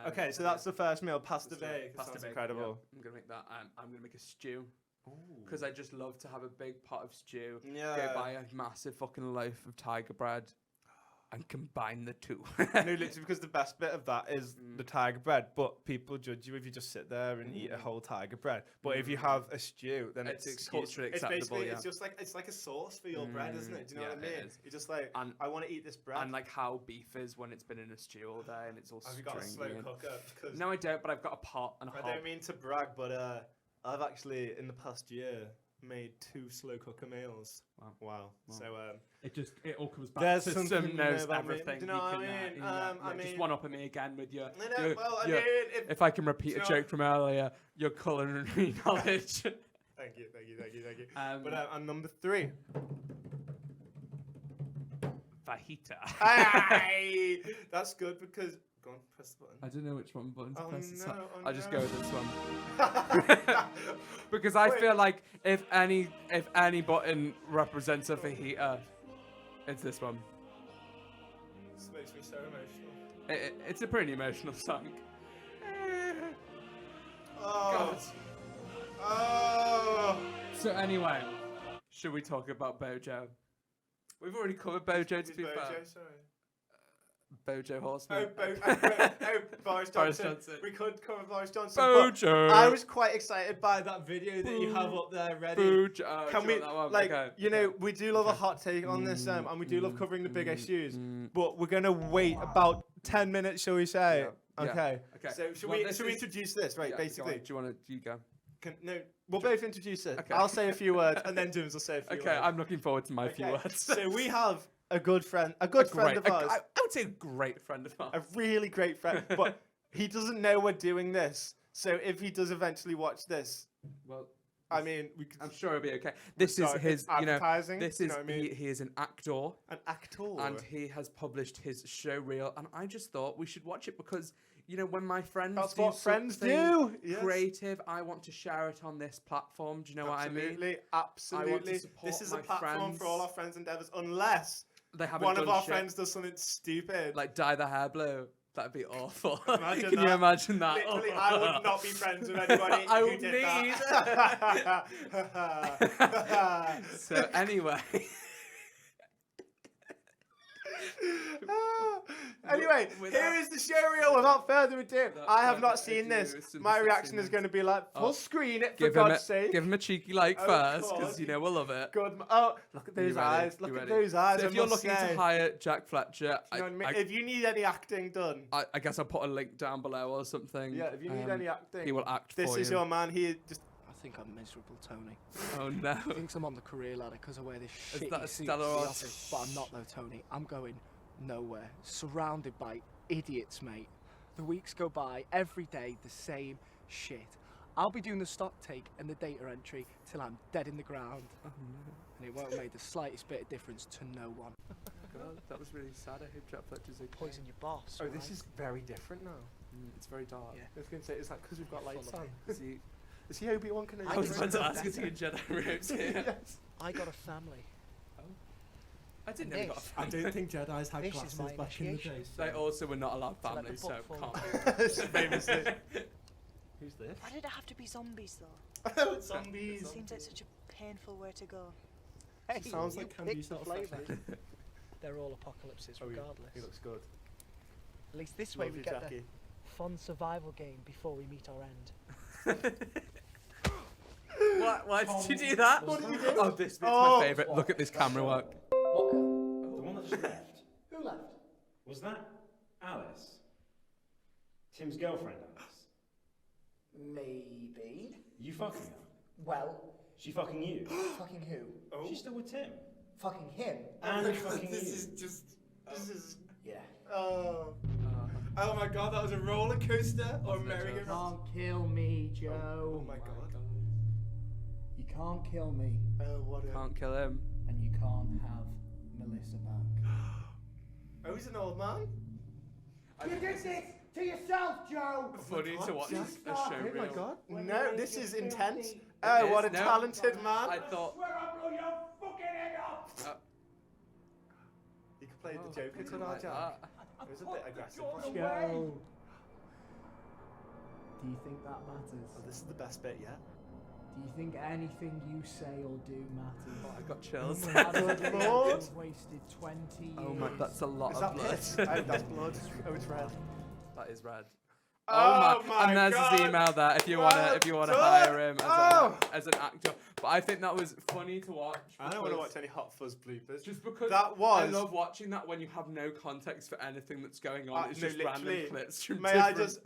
okay, so that's the first meal, pasta bake. Pasta Sounds bake. incredible. Yeah, I'm gonna make that. I'm gonna make a stew. Because I just love to have a big pot of stew. Yeah. Go buy a massive fucking loaf of tiger bread. And combine the 2. No, literally, because the best bit of that is the tiger bread. But people judge you if you just sit there and eat a whole tiger bread. But if you have a stew, then it's culturally acceptable. It's basically, yeah. it's like a sauce for your bread, isn't it? Do you know what I mean? It is. You're just like, I want to eat this bread. And like how beef is when it's been in a stew all day and it's all Have you got a slow cooker? No, I don't. But I've got a pot and a hob. I don't mean to brag, but I've actually in the past year made 2 slow cooker meals. Wow. So it all comes back to some knows everything. Do you know what I mean? Just one up at me again with your. If I can repeat a joke from earlier, your culinary knowledge. Thank you. But on number 3. Fajita. Hey, that's good because. Go on, press the button. I don't know which one button to press. I'll just go with this one. Because I feel like if any button represents a fajita, it's this one. This makes me so emotional. It's a pretty emotional song. Oh. God. Oh. So anyway, should we talk about Bojo? We've already covered Bojo, to be fair. Sorry. Bojo Horseman. Boris Johnson. We could cover Boris Johnson. Bojo. I was quite excited by that video that you have up there ready. Bojo. Can we, like, okay. you know, we do love a hot take on this, and we do love covering the big issues, but we're going to wait about 10 minutes, shall we say? Yeah. Okay. Okay. So should we introduce this, right, basically? Do you want to, you go? No, we'll both introduce it. Okay. I'll say a few words, and then Dooms will say a few words. Okay, I'm looking forward to my few words. So we have a good friend of ours. I would say a great friend of ours. A really great friend, but he doesn't know we're doing this. So if he does eventually watch this, well, I mean, I'm sure it'll be okay. This is his, advertising. This is he is an actor. An actor. And he has published his show reel, and I just thought we should watch it because when my friends That's do what friends something do. Yes. creative, I want to share it on this platform. Do you know what I mean? Absolutely. I want to support This is a my platform friends. for all our friends' endeavors, unless They haven't one done of our shit. friends does something stupid. Like dye the hair blue. That'd be awful. Imagine Can you imagine that? Literally, I would not be friends with anybody I who would did need. that. So anyway. Anyway, anyway, here is the show reel without further ado. I have not seen this. My reaction is going to be like, full screen it for God's sake. Give him a cheeky like first, because you know we'll love it. Good. Oh, look at those eyes. Look at those eyes. So if you're looking to hire Jack Fletcher, you know what I mean? If you need any acting done, I guess I'll put a link down below or something. Yeah, if you need any acting, he will act for you. This is your man. He just. I think I'm miserable, Tony. Oh no. He thinks I'm on the career ladder because I wear this shitty Is that a suit Stella to the Ross? office, but I'm not though, Tony. I'm going nowhere, surrounded by idiots, mate. The weeks go by, every day the same shit. I'll be doing the stock take and the data entry till I'm dead in the ground. Oh no. And it won't make the slightest bit of difference to no one. God, that was really sad. I hope Jack Fletcher's okay. Poison your boss. Oh, right? this is very different now. It's very dark. Yeah. I was going to say, is that because we've got lights on? Is he Is he Obi-Wan Kenobi? I was about to ask, is he in Jedi robes here? Yes. I got a family. I didn't know he got a I family. don't think Jedi's had This is glasses my back in the initiation. day. They also were not allowed To let the families, so book can't be. Famously. Who's this? Why did it have to be zombies though? Zombies. Seems like such a painful way to go. Hey, Sounds you like picked candy the sort of flavours. They're all apocalypses regardless. He looks good. At least this way Love we you, get Jackie. the fun survival game before we meet our end. Why did you do that? What did you do? Oh, this bit's Oh. my favourite. Look at this camera work. The one that just left. Who left? Was that Alice? Tim's girlfriend, Alice? Maybe. You fucking her? Well, She fucking you? fucking who? Oh. She's still with Tim. Fucking him? And fucking This you. is just. This is. Yeah. Oh. Oh my god, that was a roller coaster or a merry-go-round. Can't kill me, Joe. Oh my god. You can't kill me, Oh, what a. Can't kill him. and you can't have Melissa back. Oh, he's an old man? You did this to yourself, Joe! Funny to watch a show Oh my reel. god. When No, you this make is your intense. filthy- Oh, It what a is, no. talented man. I thought. Swear I'll blow your fucking head off! You could play Oh, the Joker didn't tonight, like Jack. that. It was a bit aggressive. wasn't it? Joe! Do you think that matters? Oh, this is the best bit yet. Do you think anything you say or do matters? Oh, I got chills. Good lord. You've wasted 20 years. Oh my, that's a lot Is of that blood. piss? Oh, that's blood. Oh, it's red. That is red. Oh my And there's God. his email there if you Well wanna done. hire him Oh. as an actor. But I think that was funny to watch. I don't want to because- watch any Hot Fuzz bloopers. Just because That was- I love watching that when you have no context for anything that's going on. It's No, just random literally. clips from May different...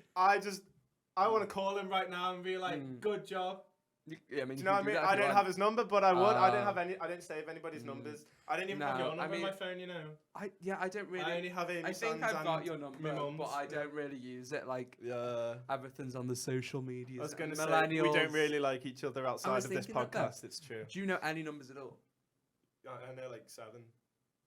I want to call him right now and be like, Mm. good job. Yeah, I mean, Do you know what I mean? that I if you don't want. have his number, but I would. I Ah. didn't have any. I didn't save anybody's numbers. I didn't even have No, your I number mean- on my phone. You know. I don't really. I only have Amy I think Sands I've got and your number, my mum's, but I yeah. don't really use it. Like Yeah. everything's on the social media. I was going to say Millennials. we don't really like each other outside was of this thinking that though. podcast. It's true. Do you know any numbers at all? I know like 7.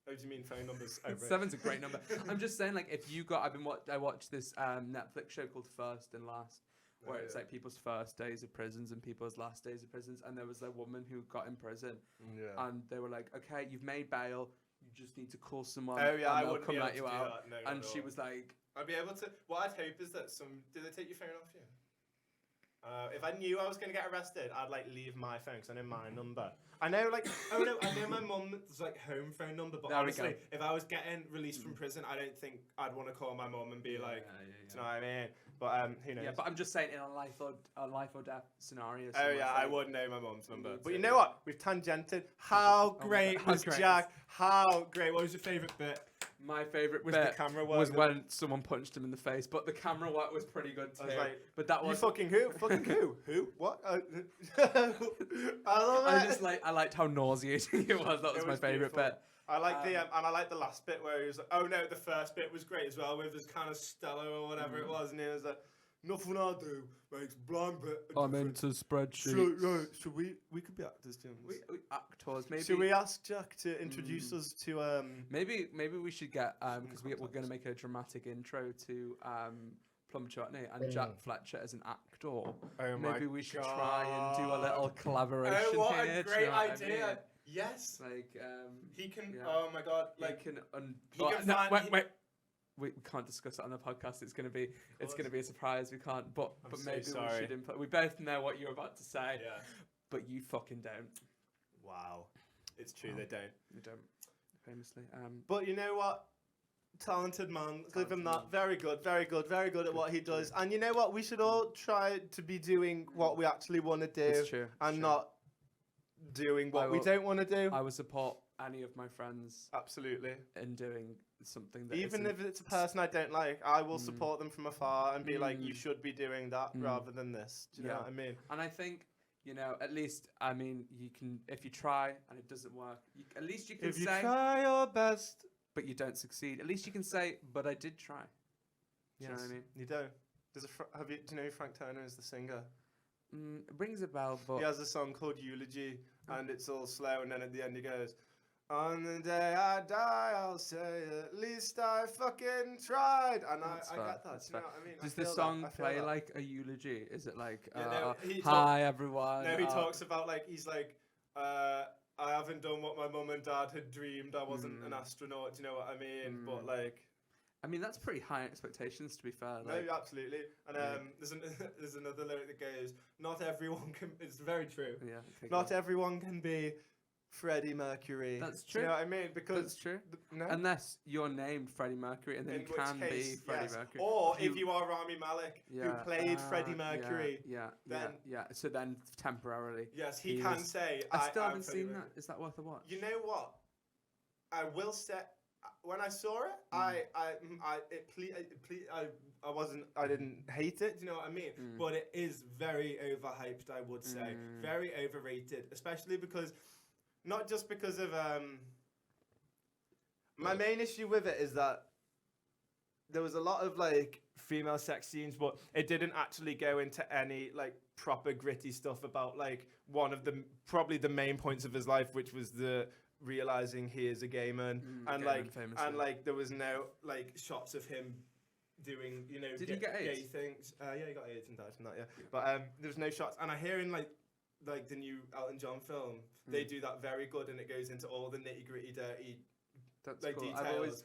Oh, do you mean phone numbers? Oh, right. 7's a great number. I'm just saying, like, if you got, I watched this Netflix show called First and Last, where it's like people's first days of prisons and people's last days of prisons, and there was a woman who got in prison, Yeah. and they were like, okay, you've made bail, you just need to call someone, Oh yeah, and I they'll wouldn't come be able let to you do out. that. No, And not she at all. was like, I'd be able to. What I'd hope is that do they take your phone off you? If I knew I was going to get arrested, I'd like leave my phone because I know my number. I know like, I know my mum's like home phone number, but There we honestly, go. if I was getting released from prison, I don't think I'd want to call my mum and be like, do you know what I mean? But who knows? yeah, but I'm just saying in a life or death scenario. Oh someone's yeah, I like, would know my mum's number. need But to- you know what? We've tangented. How my great God, how was great. Jack? How great? What was your favourite bit? My favourite Was bit the camera work was good? when someone punched him in the face, but the camera work was pretty good too. I was like, but that You was fucking who? Fucking who? Who? What? I love it. I liked how nauseating it was. That was It my was favourite beautiful. bit. I like the and I like the last bit where he was like, oh no, the first bit was great as well with his kind of Stella or whatever it was, and he was like, nothing I do makes blind bit. I'm into spreadsheets. So we could be actors, James. We actors, maybe. Should we ask Jack to introduce us to Maybe we should get because we're going to make a dramatic intro to Plum Chutney and Jack Fletcher as an actor. Oh my Maybe we should try and do a little collaboration Oh, what here. a do you great know what I idea! mean? Yes, Like he can. yeah. Oh my god! he Like can he can no, find- wait. We can't discuss it on the podcast. It's gonna be a surprise. We can't. But I'm so maybe sorry. we should input. We both know what you're about to say, yeah. but you fucking don't. Wow, it's true they don't. You don't. Famously. But you know what? talented man. Give him that. Very good, very good, very good at what he does. And you know what? We should all try to be doing what we actually want to do, It's true. and not doing what we don't want to do. I would support any of my friends Absolutely. in doing something that Even isn't- if it's a person I don't like, I will support them from afar and be like, you should be doing that rather than this. Do you know what I mean? And I think, at least, I mean, you can, if you try and it doesn't work, at least you can If you say, try your best. but you don't succeed. At least you can say, but I did try. You know what I mean? You don't. Do you know who Frank Turner is, the singer? It rings a bell, but He has a song called Eulogy, and it's all slow, and then at the end he goes, on the day I die, I'll say, at least I fucking tried. And I get that. Do you know what I mean? Does I the feel song that, I feel play that. like a eulogy? Is it like, Yeah, no, hi everyone? No, he talks about, like, he's like, I haven't done what my mum and dad had dreamed. I wasn't an astronaut. Do you know what I mean? But, like... I mean, that's pretty high expectations, to be fair. No, absolutely. And there's another lyric that goes, not everyone can... It's very true. Yeah. Not everyone can be Freddie Mercury. That's Do true. you know what I mean? Because... That's true. No? Unless you're named Freddie Mercury, and then In you which can be case, Freddie yes. Mercury. Or if you are Rami Malek, who played Freddie Mercury, then... Yeah. So then, temporarily... Yes, he can say, I still am haven't Freddie seen Mercury. that. Is that worth a watch? You know what? I will say... When I saw it, I didn't hate it. Do you know what I mean? But it is very overhyped, I would say, very overrated, especially because, not just because of my main issue with it is that there was a lot of like female sex scenes, but it didn't actually go into any like proper gritty stuff about like one of the probably the main points of his life, which was the realizing he is a gay man, and like there was no like shots of him doing Did he get AIDS? gay things. Yeah, he got AIDS and died from that. Yeah, but there was no shots, and I hear in like the new Elton John film they do that very good, and it goes into all the nitty gritty, dirty like cool. details.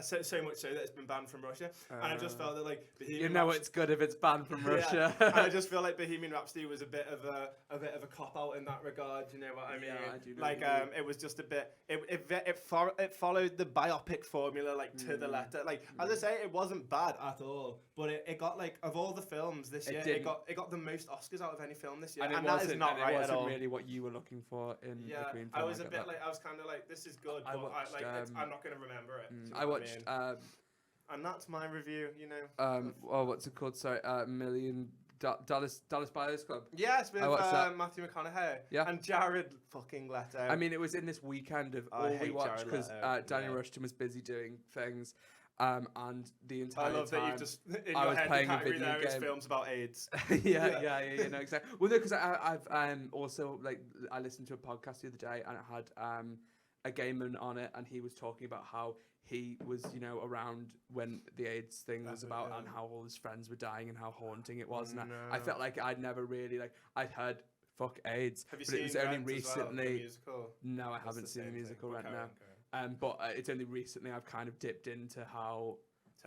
So much so that it's been banned from Russia, and I just felt that like it's good if it's banned from Russia. And I just feel like Bohemian Rhapsody was a bit of a cop out in that regard. You know what I mean? Yeah, I do know like what you mean. it was just a bit. It followed the biopic formula like to the letter. Like as I say, it wasn't bad at all, but it got like of all the films this year, it got the most Oscars out of any film this year, and that is not right at all. It wasn't really what you were looking for in the Queen film. I was a bit like I was kind of like this is good, but I'm not gonna remember it. I watched, and that's my review. What's it called? Sorry, Dallas Buyers Club. Yes, with Matthew McConaughey. Yeah, and Jared fucking Leto. I mean, it was in this weekend of all we watched because Daniel Rushton was busy doing things. And the entire time, I love that you've just in I your was head playing the a video there is game. films about AIDS. yeah, no, exactly. Well, no, because I've also like I listened to a podcast the other day and it had a gay man on it, and he was talking about how he was around when the AIDS thing was about and how all his friends were dying and how haunting it was. And I felt like I'd never really I'd heard fuck AIDS, Have you but seen it was only Rent as well, recently. the musical? No, I haven't seen the musical right now. But it's only recently I've kind of dipped into how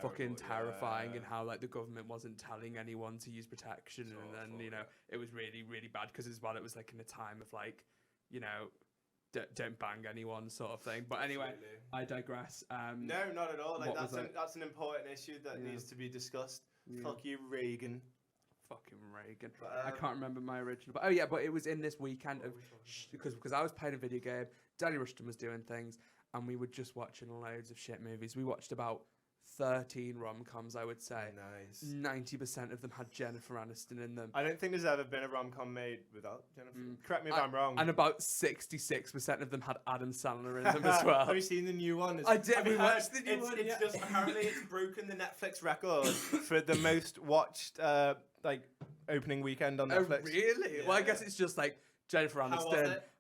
fucking terrifying and how like the government wasn't telling anyone to use protection, and then it was really really bad because as well it was like in a time of like don't bang anyone sort of thing. But anyway, I digress. No, not at all. Like that's an important issue that needs to be discussed. Fuck you, Reagan. Fucking Reagan. I can't remember my original. But but it was in this weekend of because I was playing a video game. Danny Rushton was doing things, and we were just watching loads of shit movies. We watched about 13 rom-coms, I would say. Nice. 90% of them had Jennifer Aniston in them. I don't think there's ever been a rom-com made without Jennifer. Correct me if I'm wrong. And about 66% of them had Adam Sandler in them as well. Have you seen the new one? I did. We watched the new one. It's just apparently it's broken the Netflix record for the most watched opening weekend on Netflix. Oh, really? Yeah. Well, I guess it's just like Jennifer Aniston. How was it?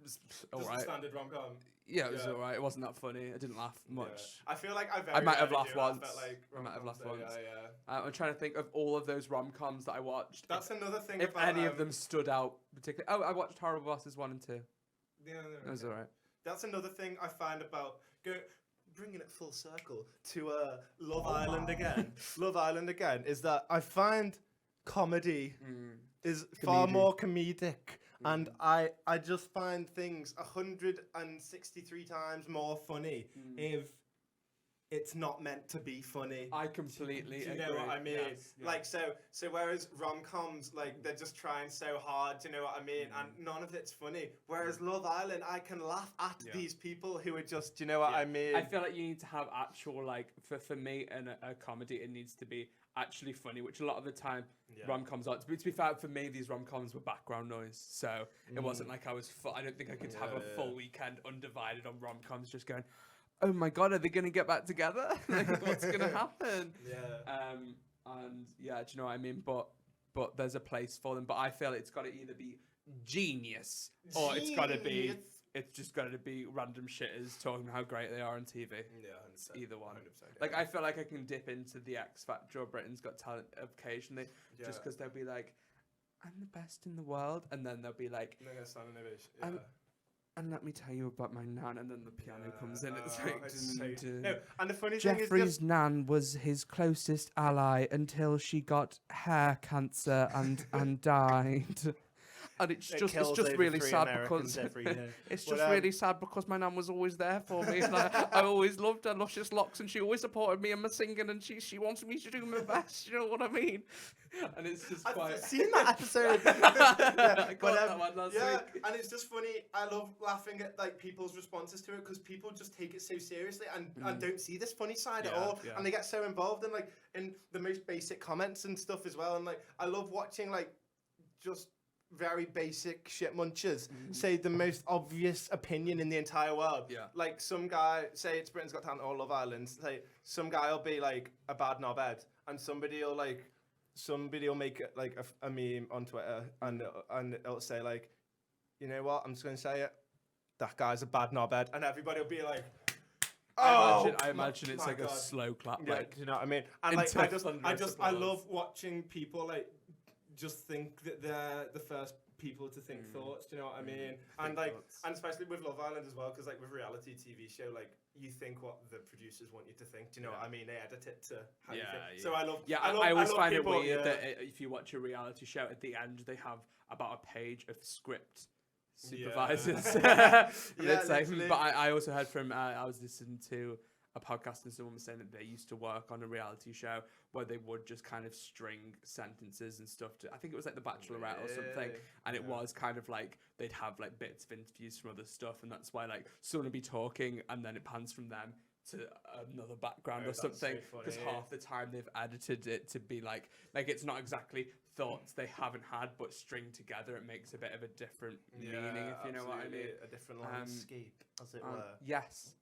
Just a standard rom-com. Yeah, it was alright. It wasn't that funny. I didn't laugh much. Yeah. I feel like I might have laughed once. I might have laughed once. Yeah. I'm trying to think of all of those rom-coms that I watched. That's another thing. If about, any of them stood out particularly. Oh, I watched Horrible Bosses 1 and 2. Yeah, it was alright. That's another thing I find about bringing it full circle to Love Island again. Love Island again is that I find comedy is far more comedic. And I just find things 163 times more funny if it's not meant to be funny. I completely Do you know agree. what I mean? Yes, yeah. Like, so whereas rom-coms, like, they're just trying so hard, do you know what I mean? And none of it's funny. Whereas Love Island, I can laugh at these people who are just, do you know what I mean? I feel like you need to have actual, like, for me, in a comedy, it needs to be actually funny, which a lot of the time rom-coms aren't. To be fair, for me, these rom-coms were background noise, so it wasn't like I was I don't think I could have a full weekend undivided on rom-coms just going, oh my god, are they going to get back together? Like, what's going to happen? And yeah, do you know what I mean? But there's a place for them. But I feel it's got to either be genius or it's just got to be random shitters talking how great they are on TV. Yeah, 100%. Either one. 100%, Like, I feel like I can dip into the X Factor or Britain's Got Talent occasionally, just because they'll be like, I'm the best in the world, and then they'll be like, they're gonna sound an innovation. and let me tell you about my nan, and then the piano comes in. It's like, no, and the funny thing is, Jeffrey's nan was his closest ally until she got hair cancer and died. And it's just really sad because it's just really sad because my nan was always there for me, and I always loved her luscious locks, and she always supported me in my singing, and she wanted me to do my best. You know what I mean? And it's just I've seen that episode. I got that one last week. And it's just funny. I love laughing at like people's responses to it because people just take it so seriously and don't see this funny side at all, and they get so involved in the most basic comments and stuff as well. And like I love watching like just very basic shit munchers say the most obvious opinion in the entire world. Yeah. Like some guy, say it's Britain's Got Talent or Love Island, say some guy will be like a bad knobhead, and somebody will make it like a meme on Twitter, and it'll say like, you know what, I'm just gonna say it, that guy's a bad knobhead, and everybody will be like, oh, I imagine it's like God. A slow clap. Yeah, like, do you know what I mean? And like I love watching people like just think that they're the first people to think thoughts. Do you know what I mean? And like, and especially with Love Island as well, because like with reality TV show, like you think what the producers want you to think. Do you know what I mean? They edit it to how you think. So I love. Yeah, I always find it weird that if you watch a reality show, at the end they have about a page of script supervisors. It's like, but I also heard from I was listening to a podcast and someone was saying that they used to work on a reality show where they would just kind of string sentences and stuff I think it was like The Bachelorette or something, and it was kind of like they'd have like bits of interviews from other stuff, and that's why like someone would be talking and then it pans from them to another background or something, because half the time they've edited it to be like it's not exactly thoughts they haven't had but stringed together. It makes a bit of a different meaning, if you know what I mean. A different landscape, as it were. Yes.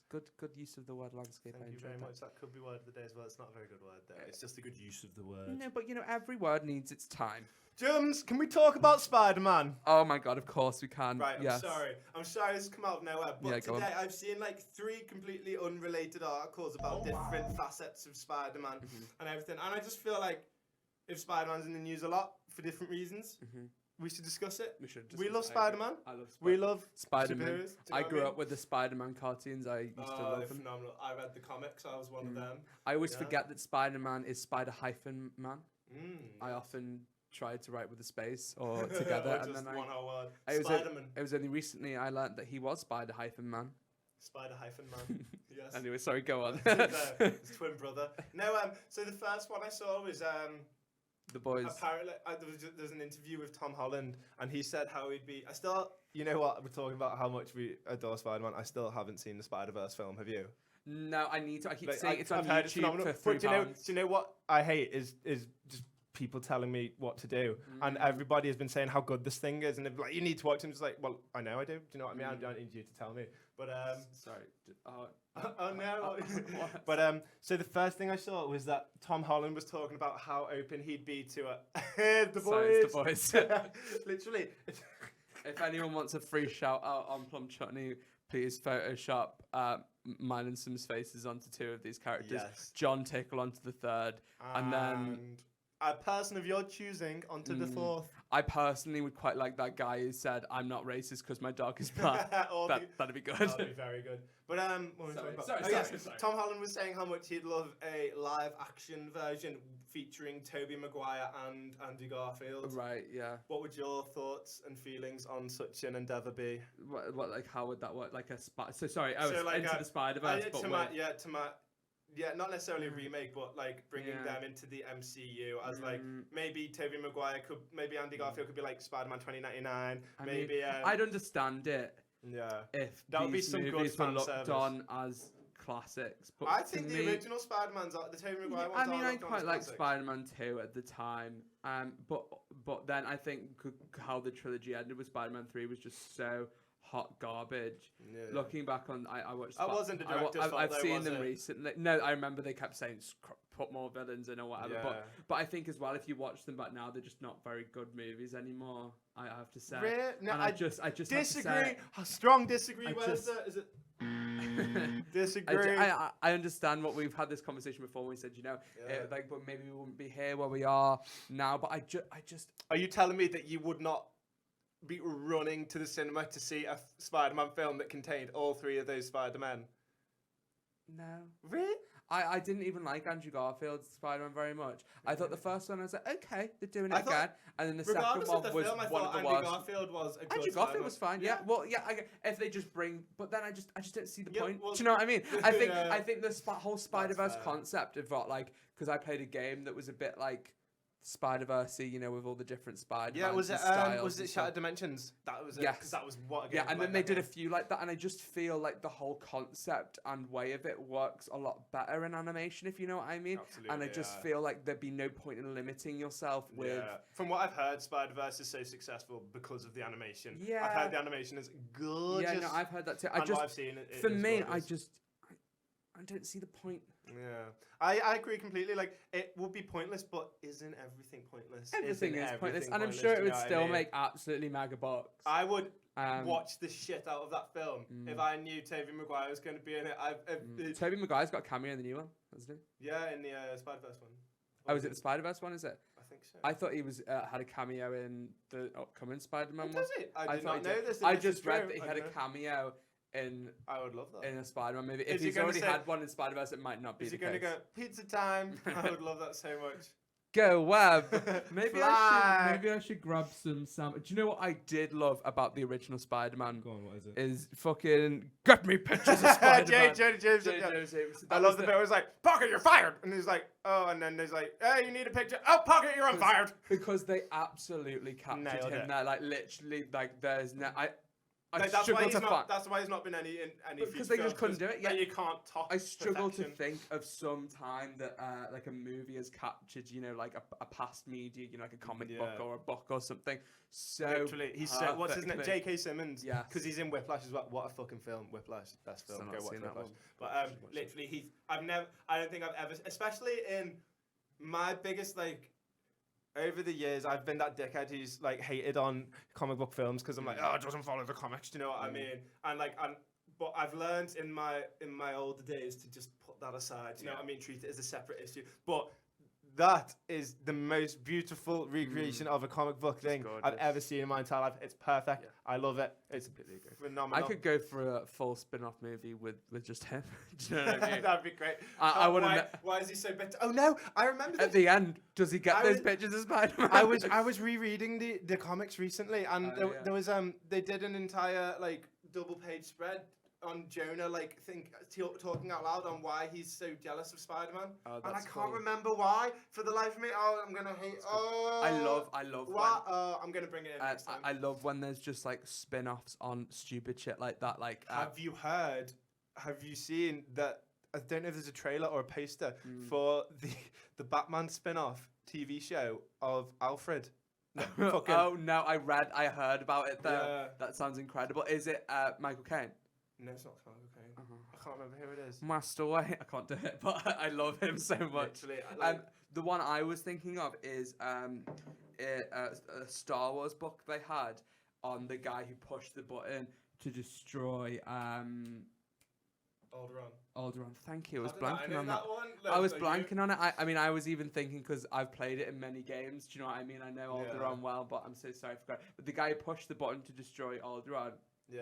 Good use of the word landscape. Thank you very much. That could be word of the day as well. It's not a very good word though. It's just a good use of the word. No, but you know, every word needs its time. Jums, can we talk about Spider-Man? Oh my god, of course we can. Right, I'm sorry this has come out of nowhere, but today on. I've seen like 3 completely unrelated articles about different facets of Spider-Man and everything, and I just feel like if Spider-Man's in the news a lot for different reasons, we should discuss it. We love Spider-Man. I love We love Spider-Man. I grew up with the Spider-Man cartoons. I used to love them. Phenomenal. I read the comics. I was one of them. I always forget that Spider-Man is SpiderHyphenMan. I often tried to write with a space or together, and then it was only recently I learned that he was SpiderHyphenMan. SpiderHyphenMan. Yes. Anyway, sorry, go on. His twin brother. No, so the first one I saw was The Boys. Apparently, there's an interview with Tom Holland, and he said how he'd be. I still, you know what, we're talking about how much we adore Spider-Man. I still haven't seen the Spider-Verse film. Have you? No, I need to. I keep saying it's on YouTube for £3. Do you know what I hate is just people telling me what to do, and everybody has been saying how good this thing is, and they're like, you need to watch it. I'm just like, well, I know I do. Do you know what I mean? I don't need you to tell me. But sorry. Oh no. But so the first thing I saw was that Tom Holland was talking about how open he'd be to The Boys. Literally. If anyone wants a free shout out on Plum Chutney, please Photoshop mine and Sim's faces onto 2 of these characters. Yes. John Tickle onto the 3rd, and then a person of your choosing onto the fourth. I personally would quite like that guy who said, "I'm not racist because my dog is black." That'd be good. That'd be very good. But what were we talking about? Sorry. Tom Holland was saying how much he'd love a live action version featuring Tobey Maguire and Andrew Garfield. Right. Yeah. What would your thoughts and feelings on such an endeavour be? What like how would that work? Like a Into the Spider-Verse. Not necessarily a remake, but like bringing them into the MCU as like maybe Tobey Maguire maybe Andy Garfield could be like Spider-Man 2099. I'd understand it. Yeah. If that would be some good fan looked service. on as classics, but I think the original Spider-Man's the Tobey Maguire ones. I quite like Spider-Man 2 at the time, but then I think how the trilogy ended with Spider-Man 3 was just so hot garbage. Yeah. Looking back on, I watched. That wasn't the director's fault. I've seen them recently. No, I remember they kept saying put more villains in or whatever. Yeah. But I think as well, if you watch them back now, they're just not very good movies anymore. I have to say. No, and I just disagree. Have to say, strong disagree. Is it? Disagree. I understand what we've had this conversation before. We said, but maybe we wouldn't be here where we are now. But I just. Are you telling me that you would not be running to the cinema to see a Spider-Man film that contained all three of those Spider-Men? No. Really? I didn't even like Andrew Garfield's Spider-Man very much. I thought the first one, I was like, okay, they're doing it again. And then the second one was one of the worst. Andrew Garfield was a good Andrew Garfield was fine, yeah. Well, yeah, if they just bring... But then I just don't see the point. Do you know what I mean? I think the whole Spider-Verse concept of what, like... Because I played a game that was a bit like... Spider-Verse-y, with all the different Spider-Man. Yeah, was it Shattered Dimensions? That was it. Yes. Because that was what. Yeah, and then they did a few like that, and I just feel like the whole concept and way of it works a lot better in animation, if you know what I mean. Absolutely, and I just feel like there'd be no point in limiting yourself with. Yeah. From what I've heard, Spider-Verse is so successful because of the animation. Yeah. I've heard the animation is gorgeous. Yeah, no, I've heard that too. What I've seen, for me, I don't see the point. Yeah, I agree completely. Like, it would be pointless, but isn't everything pointless? Everything is pointless, and I'm sure it would still make absolutely mega bucks. I would watch the shit out of that film if I knew Tobey Maguire was going to be in it. Tobey Maguire's got a cameo in the new one, hasn't he? Yeah, in the Spider-Verse one. Oh, is it the Spider-Verse one? Is it? I think so. I thought he was had a cameo in the upcoming Spider-Man one. Does he? I did not know this. I just read that he had a cameo in. I would love that. In a Spider-Man movie. If he's already had one in Spider-Verse, it might not be. Is he going to go pizza time? I would love that so much. Go Web. Maybe I should grab some Do you know what I did love about the original Spider-Man? Go on, what is it? Is fucking get me pictures of Spider-Man. James. I love the bit where it's like, Pocket, you're fired. And he's like, oh, and then there's like, hey, you need a picture. Oh, Pocket, you're fired. Because they absolutely captured him there. Like, literally, like, there's no... that's why he's not been any because they just couldn't do it. Yeah, you can't top. I struggle to think of some time that like a movie has captured, like a past media, like a comic book or a book or something. So literally, he's so, what's his name? J.K. Simmons. Yeah, because he's in Whiplash as well. What a fucking film! Whiplash, best film. Go watch Whiplash. But literally, I don't think I've ever, especially in my biggest like. Over the years, I've been that dickhead who's like hated on comic book films because I'm like, oh, it doesn't follow the comics. Do you know what I mean? And like, but I've learned in my older days to just put that aside. You know what I mean? Treat it as a separate issue. But that is the most beautiful recreation of a comic book thing I've ever seen in my entire life. It's perfect. Yeah. I love it. It's phenomenal. I could go for a full spin-off movie with just him. Do you know what I mean? That'd be great. I want to. Why is he so bitter? Oh no! I remember at the end. Does he get those pictures of Spider-Man? I was rereading the comics recently, and there was they did an entire like double-page spread on Jonah, talking out loud on why he's so jealous of Spider-Man, and I can't remember why for the life of me. Oh, I'm gonna hate. Oh, I love. What? I'm gonna bring it in next time. I love when there's just like spin-offs on stupid shit like that. Like, have you seen that? I don't know if there's a trailer or a poster for the Batman spin-off TV show of Alfred. Oh no, I heard about it though. Yeah. That sounds incredible. Is it Michael Caine? No, it's not Michael Caine. I can't remember who it is. Master Way. I can't do it, but I love him so much. Literally, the one I was thinking of is a Star Wars book they had on the guy who pushed the button to destroy Alderaan. Thank you. I was How did I blanking know on that that. one? I was Like, blanking on it. I mean, I was even thinking because I've played it in many games. Do you know what I mean? I know Yeah. Alderaan well, but I'm so sorry I forgot. But the guy who pushed the button to destroy Alderaan, Yeah.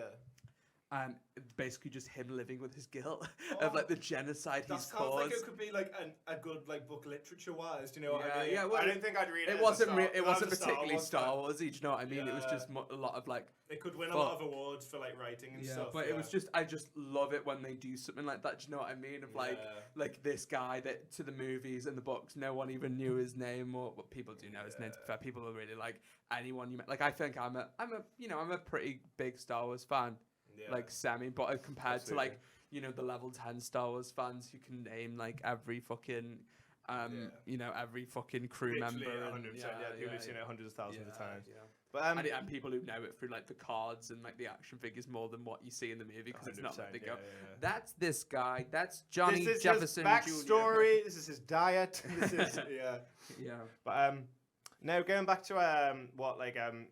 it's basically just him living with his guilt of like the genocide That he's sounds caused. like it could be like a good like book literature wise. Do you know what Yeah, I mean? yeah, well, I don't think I'd read it. It as a wasn't. Star- It as wasn't a Star particularly Wars Star fan. Warsy. Do you know what I mean? It was Yeah. just a lot of like. It could win a But- lot of awards for like writing and Yeah, stuff. but it was just. I just love it when they do something like that. Do you know what I mean? Of like this guy that to the movies and the books, no one even knew his name, or well, people do know his name. To be fair, people are really like anyone you met. Like I think I'm a pretty big Star Wars fan. Yeah. Like semi, but compared Absolutely. to like the level 10 Star Wars fans who can name like every fucking every fucking crew Literally member 100%. and People who've seen it hundreds of thousands of times. yeah. But and people who know it through like the cards and like the action figures more than what you see in the movie because it's not like they go, that's this guy, that's Johnny this is Jefferson his Jr. backstory. This is his diet. This is Yeah. But now going back to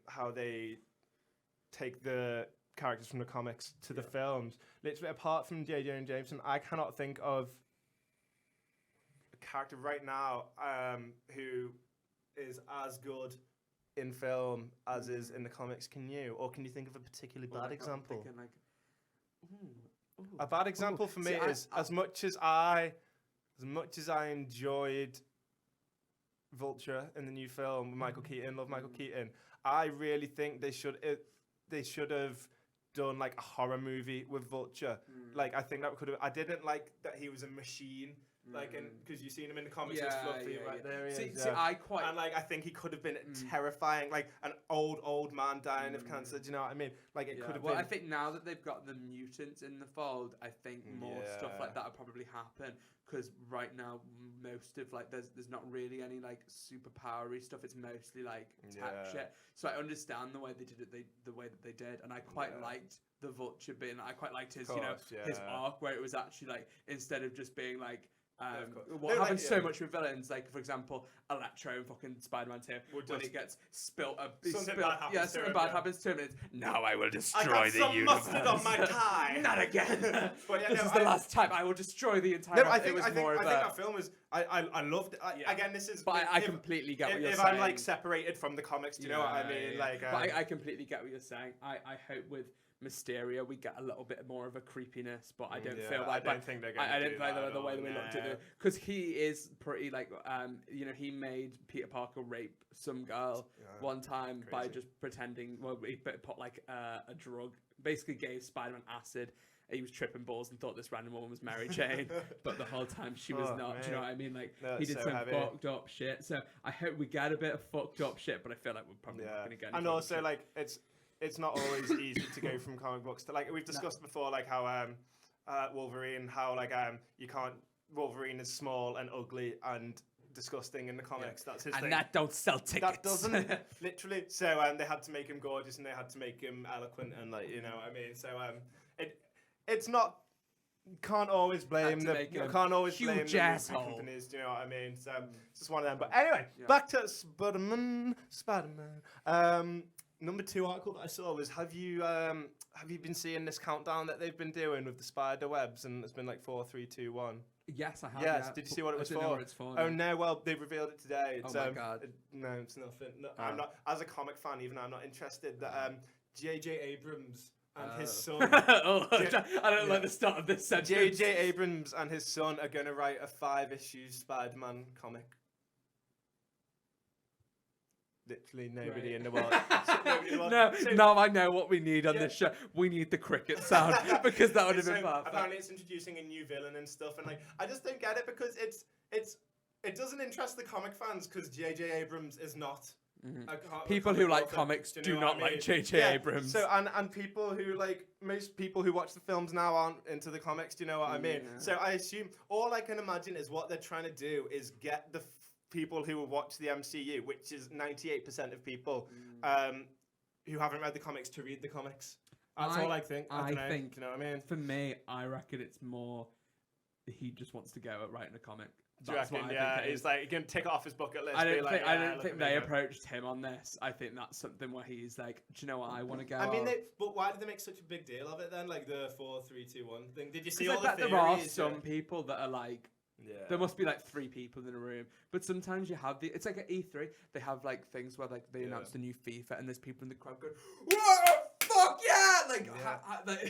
how they take the characters from the comics to the films. Literally, apart from J.J. and Jameson, I cannot think of a character right now who is as good in film as is in the comics. Can you? Or can you think of a particularly bad example? Thinking, like, A bad example for me See, is as much as I enjoyed Vulture in the new film with Michael Keaton, love Michael Keaton. I really think they should have done like a horror movie with Vulture. Like I think that could have. I didn't like that he was a machine. Like, and because you've seen him in the comics, it's fluffy, there he is. See, I quite. And like, I think he could have been terrifying, like an old man dying of cancer. Do you know what I mean? Like, it could have Well, been. I think now that they've got the mutants in the fold, I think more stuff like that will probably happen. Because right now, most of like there's not really any like super powery stuff. It's mostly like tech shit. So I understand the way they did it, the way that they did, and I quite liked the Vulture bit. I quite liked his his arc where it was actually like instead of just being like. What happens so much with villains, like for example, Electro and fucking Spider-Man 2, when it gets spilt, something bad happens to him. It's, now I will destroy the universe. Mustard on my tie. Not again. But this is the last time I will destroy the entire. No, I think that film was. I loved it. Again, this is. But I completely get what you're saying. If I'm like separated from the comics, do you know what I mean? Like, but I completely get what you're saying. I hope with Mysterio we get a little bit more of a creepiness, but I don't feel like I don't think they're going to I do didn't like that the way that we looked at it, because he is pretty like he made Peter Parker rape some girl one time by just pretending. Well, he put like a drug, basically gave Spider-Man acid. He was tripping balls and thought this random woman was Mary Jane, but the whole time she was not. Do you know what I mean? Like he did some fucked up shit. So I hope we get a bit of fucked up shit, but I feel like we're probably not going to get. And also, like it's not always easy to go from comic books to like we've discussed before, like how Wolverine, how like you can't. Wolverine is small and ugly and disgusting in the comics. That's his thing. And that don't sell tickets. That doesn't literally. So they had to make him gorgeous and they had to make him eloquent and like you know what I mean. So it's not. Can't always blame the companies. Do you know what I mean? So it's just one of them. But anyway, back to Spider-Man. Number 2 article that I saw was have you been seeing this countdown that they've been doing with the spider webs, and it's been like 4, 3, 2, 1. Yes, I have. Yes. Did you see what it was for? Know what it's for. Oh no! Well, they've revealed it today. It's, oh my god! No, it's nothing. No, I'm not. As a comic fan, even I'm not interested. That J.J. Abrams and his son. I don't like the start of this sentence. J.J. Abrams and his son are going to write a 5-issue Spider-Man comic. Literally nobody in the world. No, I know what we need on this show. We need the cricket sound because that would have been perfect. Apparently, it's introducing a new villain and stuff, and like I just don't get it because it doesn't interest the comic fans because J.J. Abrams is not. People who like comics do not like J.J. Abrams. So and people who like most people who watch the films now aren't into the comics. Do you know what I mean? So I assume all I can imagine is what they're trying to do is get the people who will watch the MCU, which is 98% of people who haven't read the comics, to read the comics. That's all I think. I think. Do you know what I mean? For me, I reckon it's more he just wants to go at writing a comic Do you That's reckon? what I Yeah, think it he's is. like, he can tick it off his bucket list. I be don't like, think, yeah, I don't look think at they me. approached him on this. I think that's something where he's like, do you know what I want to go? I mean, on? but why did they make such a big deal of it then? Like the 4, 3, 2, 1 thing. Did you see 'Cause all I the bet theories? there are some people that are like, Yeah. there must be like 3 people in a room. But sometimes you have it's like at E3, they have like things where like they announce the new FIFA and there's people in the crowd going, whoa, fuck yeah! Like,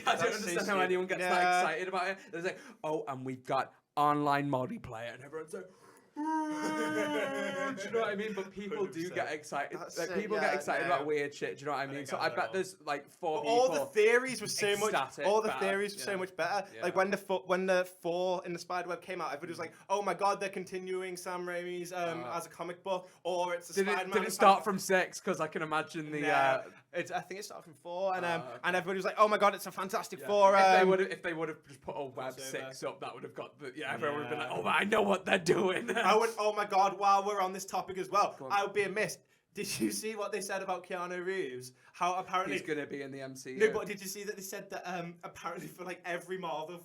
I don't understand how anyone gets that excited about it. There's like, oh, and we've got online multiplayer, and everyone's like, do you know what I mean? But people do get excited. Like, people get excited about weird shit. Do you know what I mean? So I bet there's like 4 people. All the theories were so much. ecstatic All the about theories it, were so much better. Yeah. Like when the 4 in the Spiderweb came out, everybody was like, "Oh my god, they're continuing Sam Raimi's as a comic book, or it's a Spider-Man." Did it start from 6? Because I can imagine the. I think it started from 4, and everybody was like, "Oh my god, it's a Fantastic Four." If they would have just put a web 6 up, that would have got the everyone would have been like, "Oh, I know what they're doing." Oh my god! While we're on this topic as well, I would be amiss. Did you see what they said about Keanu Reeves? How apparently he's gonna be in the MCU. No, but did you see that they said that apparently for like every Marvel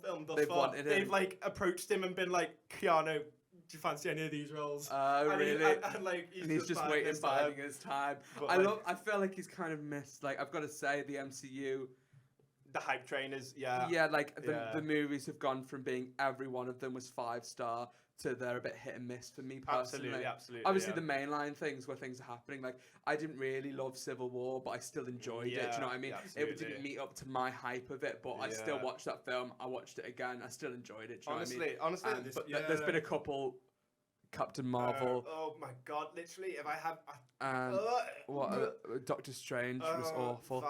film thus far, they've like approached him and been like, Keanu, do you fancy any of these roles? Really? And like he's just waiting, biding his time. I feel like he's kind of missed. Like, I've got to say, the MCU. The hype train is the movies have gone from being every one of them was 5-star to they're a bit hit and miss for me personally. Absolutely. Obviously, the mainline things where things are happening. Like, I didn't really love Civil War, but I still enjoyed it. Do you know what I mean? It didn't meet up to my hype of it, but I still watched that film. I watched it again. I still enjoyed it. Do you know what I mean? Honestly, but there's been a couple. Captain Marvel. Oh my god! Literally, if I have. Doctor Strange was awful.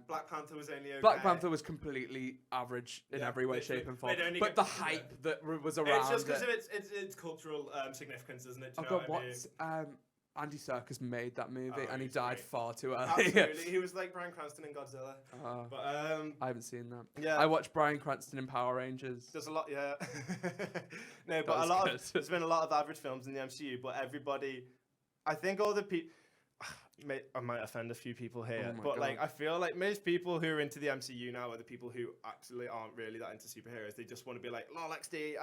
Black Panther was only okay. Black Panther was completely average in every way, shape, and form. But the hype that was around it's just because of its cultural significance, isn't it? Do you know what I mean? Andy Serkis made that movie, and he died far too early. Absolutely, he was like Bryan Cranston in Godzilla. But I haven't seen that. Yeah, I watched Bryan Cranston in Power Rangers. There's a lot, no, but there's been a lot of average films in the MCU, but everybody, I think all the people. I might offend a few people here, but like I feel like most people who are into the MCU now are the people who actually aren't really that into superheroes. They just want to be like, "Lol, XD,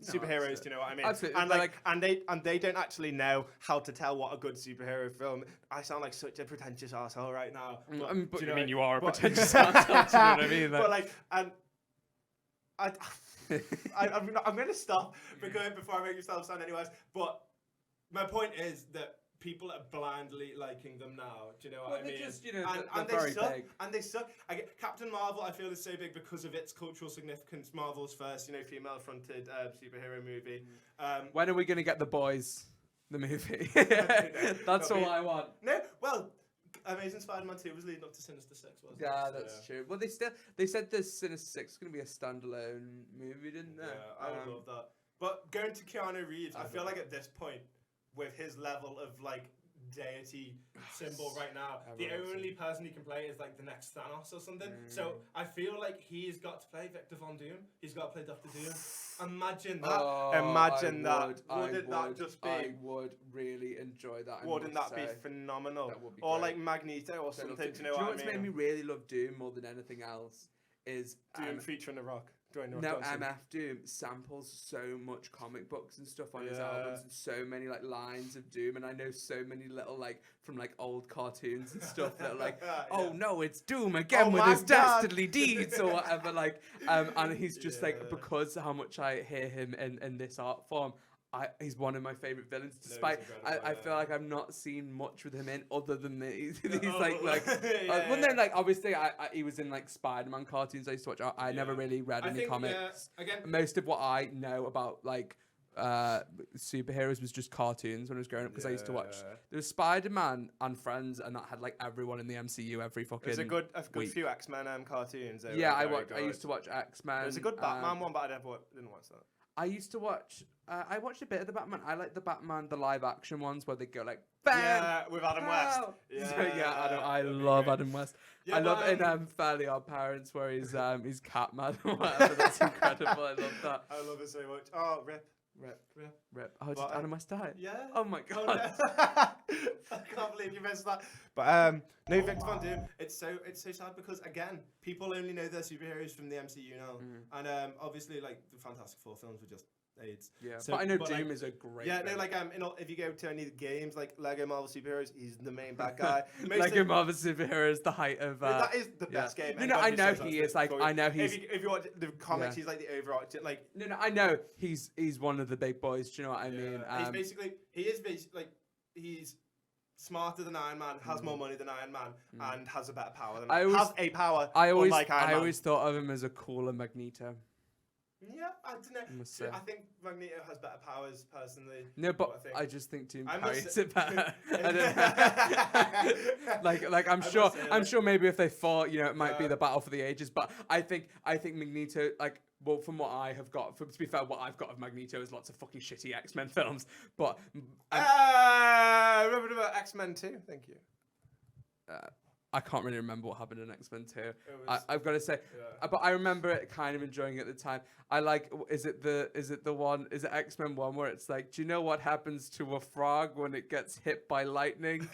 superheroes." Do you know what I mean? Absolutely. And they don't actually know how to tell what a good superhero film. I sound like such a pretentious asshole right now. But you are a pretentious asshole. Do you know what I mean? But like, and I'm going to stop before I make yourself sound any worse. But my point is that people are blindly liking them now. Do you know what I mean? Just, and they're very suck. big. And they suck. Captain Marvel, I feel, is so big because of its cultural significance. Marvel's first, female-fronted superhero movie. When are we going to get The Boys, the movie? That's all I want. No, well, Amazing Spider-Man 2 was leading up to Sinister 6, wasn't it? Yeah, that's true. Well, they said the Sinister 6 is going to be a standalone movie, didn't they? Yeah, I would love that. But going to Keanu Reeves, I feel like at this point, with his level of like deity symbol right now, the only person he can play is like the next Thanos or something. So I feel like he's got to play Victor Von Doom. He's got to play Dr. Doom. Imagine that. Imagine that. Wouldn't that just be? I would really enjoy that. Wouldn't that be phenomenal? That would be or great. Like Magneto or something. Do you know what I mean? what's made me really love Doom more than anything else is Doom featuring The Rock. MF Doom samples so much comic books and stuff on his albums, and so many like lines of Doom, and I know so many little like from like old cartoons and stuff that are like, oh no, it's Doom again with his dastardly deeds or whatever. Like, and he's just like, because how much I hear him in this art form. He's one of my favorite villains. Despite I feel like I've not seen much with him in other than these well then like obviously he was in like Spider-Man cartoons I used to watch. I never really read any comics. Most of what I know about like superheroes was just cartoons when I was growing up because I used to watch. There was Spider-Man and Friends, and that had like everyone in the MCU every fucking. There's a good few X-Men cartoons. I used to watch X-Men. There's a good Batman one, but I didn't watch that. I used to watch. I watched a bit of the Batman. I like the Batman, the live action ones where they go like, bam! Yeah, with Adam West. I love Adam West. Yeah, I love in Fairly Odd Parents where he's Catman or whatever. That's incredible. I love that. I love it so much. Oh, rip. Oh, did Adam West die? Yeah. Oh my god. Oh, no. I can't believe you missed that. But no, Victor Von Doom. It's so sad because again, people only know their superheroes from the MCU now, and obviously like the Fantastic Four films were just AIDS. Yeah, So, but I know but, Doom like, is a great. Yeah, no, villain. like if you go to any of the games, like Lego Marvel Superheroes, he's the main bad guy. Lego Marvel Superheroes, the height of. That is the best game. No, I know he is. Like, I know he's. If you watch the comics, he's like the overarching. Like, No, I know he's one of the big boys. Do you know what I mean? He's smarter than Iron Man, has more money than Iron Man, and has a better power than I always thought of him as a cooler Magneto. Yeah, I don't know. must say. I think Magneto has better powers personally. No, but I I just think Doom I must carries say- it better. I don't know. like I'm sure say, I'm sure maybe if they fought, it might be the battle for the ages. But I think Magneto, like, well, from what I have got, to be fair, what I've got of Magneto is lots of fucking shitty X-Men films. But remember about X-Men 2? Thank you. I can't really remember what happened in X-Men 2. I've got to say, but I remember it kind of enjoying it at the time. I like, is it X-Men 1 where it's like, do you know what happens to a frog when it gets hit by lightning?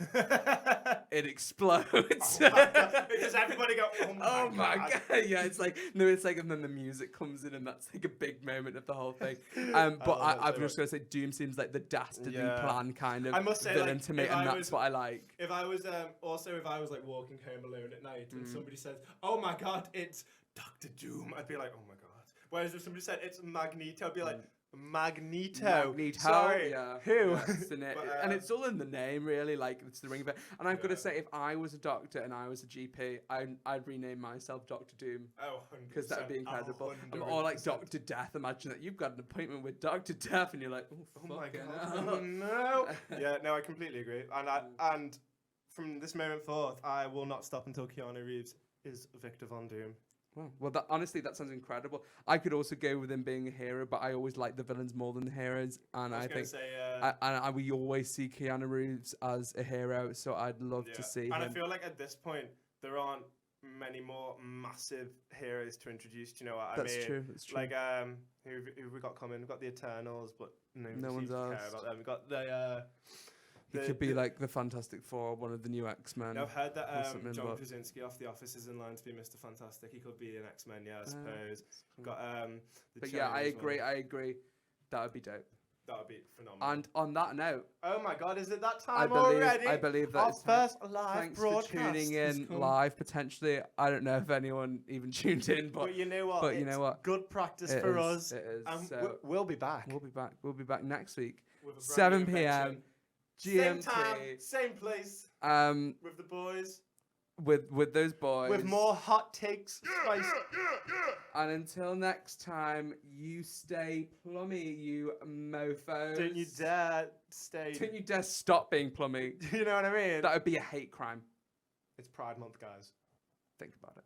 It explodes. Because everybody go, oh my god. Yeah, it's like, and then the music comes in and that's like a big moment of the whole thing. But I've just got to say, Doom seems like the dastardly plan kind of villain to me, and that's what I like. If I was like walking home alone at night and somebody says, "Oh my god, it's Dr. Doom," I'd be like, "Oh my god." Whereas if somebody said it's Magneto, I'd be like, Magneto. Sorry, who? Yeah, and it's all in the name, really. Like, it's the ring of it. And I've got to say, if I was a doctor and I was a GP, I'd rename myself Dr. Doom. Oh, because that'd be incredible. Or like Dr. Death. Imagine that you've got an appointment with Dr. Death, and you're like, oh my god, no. Yeah, no, I completely agree. And from this moment forth, I will not stop until Keanu Reeves is Victor Von Doom. Well, honestly, that sounds incredible. I could also go with him being a hero, but I always like the villains more than the heroes, and I think we always see Keanu Reeves as a hero, so I'd love to see him. And I feel like at this point there aren't many more massive heroes to introduce. Do you know what I mean? That's true. Like who we got coming? We've got the Eternals, but no one's care asked about them. We got the. He could be like the Fantastic Four, one of the new X-Men. I've heard that John Krasinski off The Office is in line to be Mr. Fantastic. He could be an X-Men, I suppose. Got but yeah, I agree. That would be dope. That would be phenomenal. And on that note, oh my God, is it that time already? I believe that our it's first live thanks broadcast. For tuning in live potentially. I don't know if anyone even tuned in, but you know what? You know what? Good practice for us. It is. And so we'll be back. We'll be back next week, 7 7 p.m. GMT. Same time, same place. With the boys. With those boys. With more hot takes. And until next time, you stay plummy, you mofos. Don't you dare stop being plummy. You know what I mean? That would be a hate crime. It's Pride Month, guys. Think about it.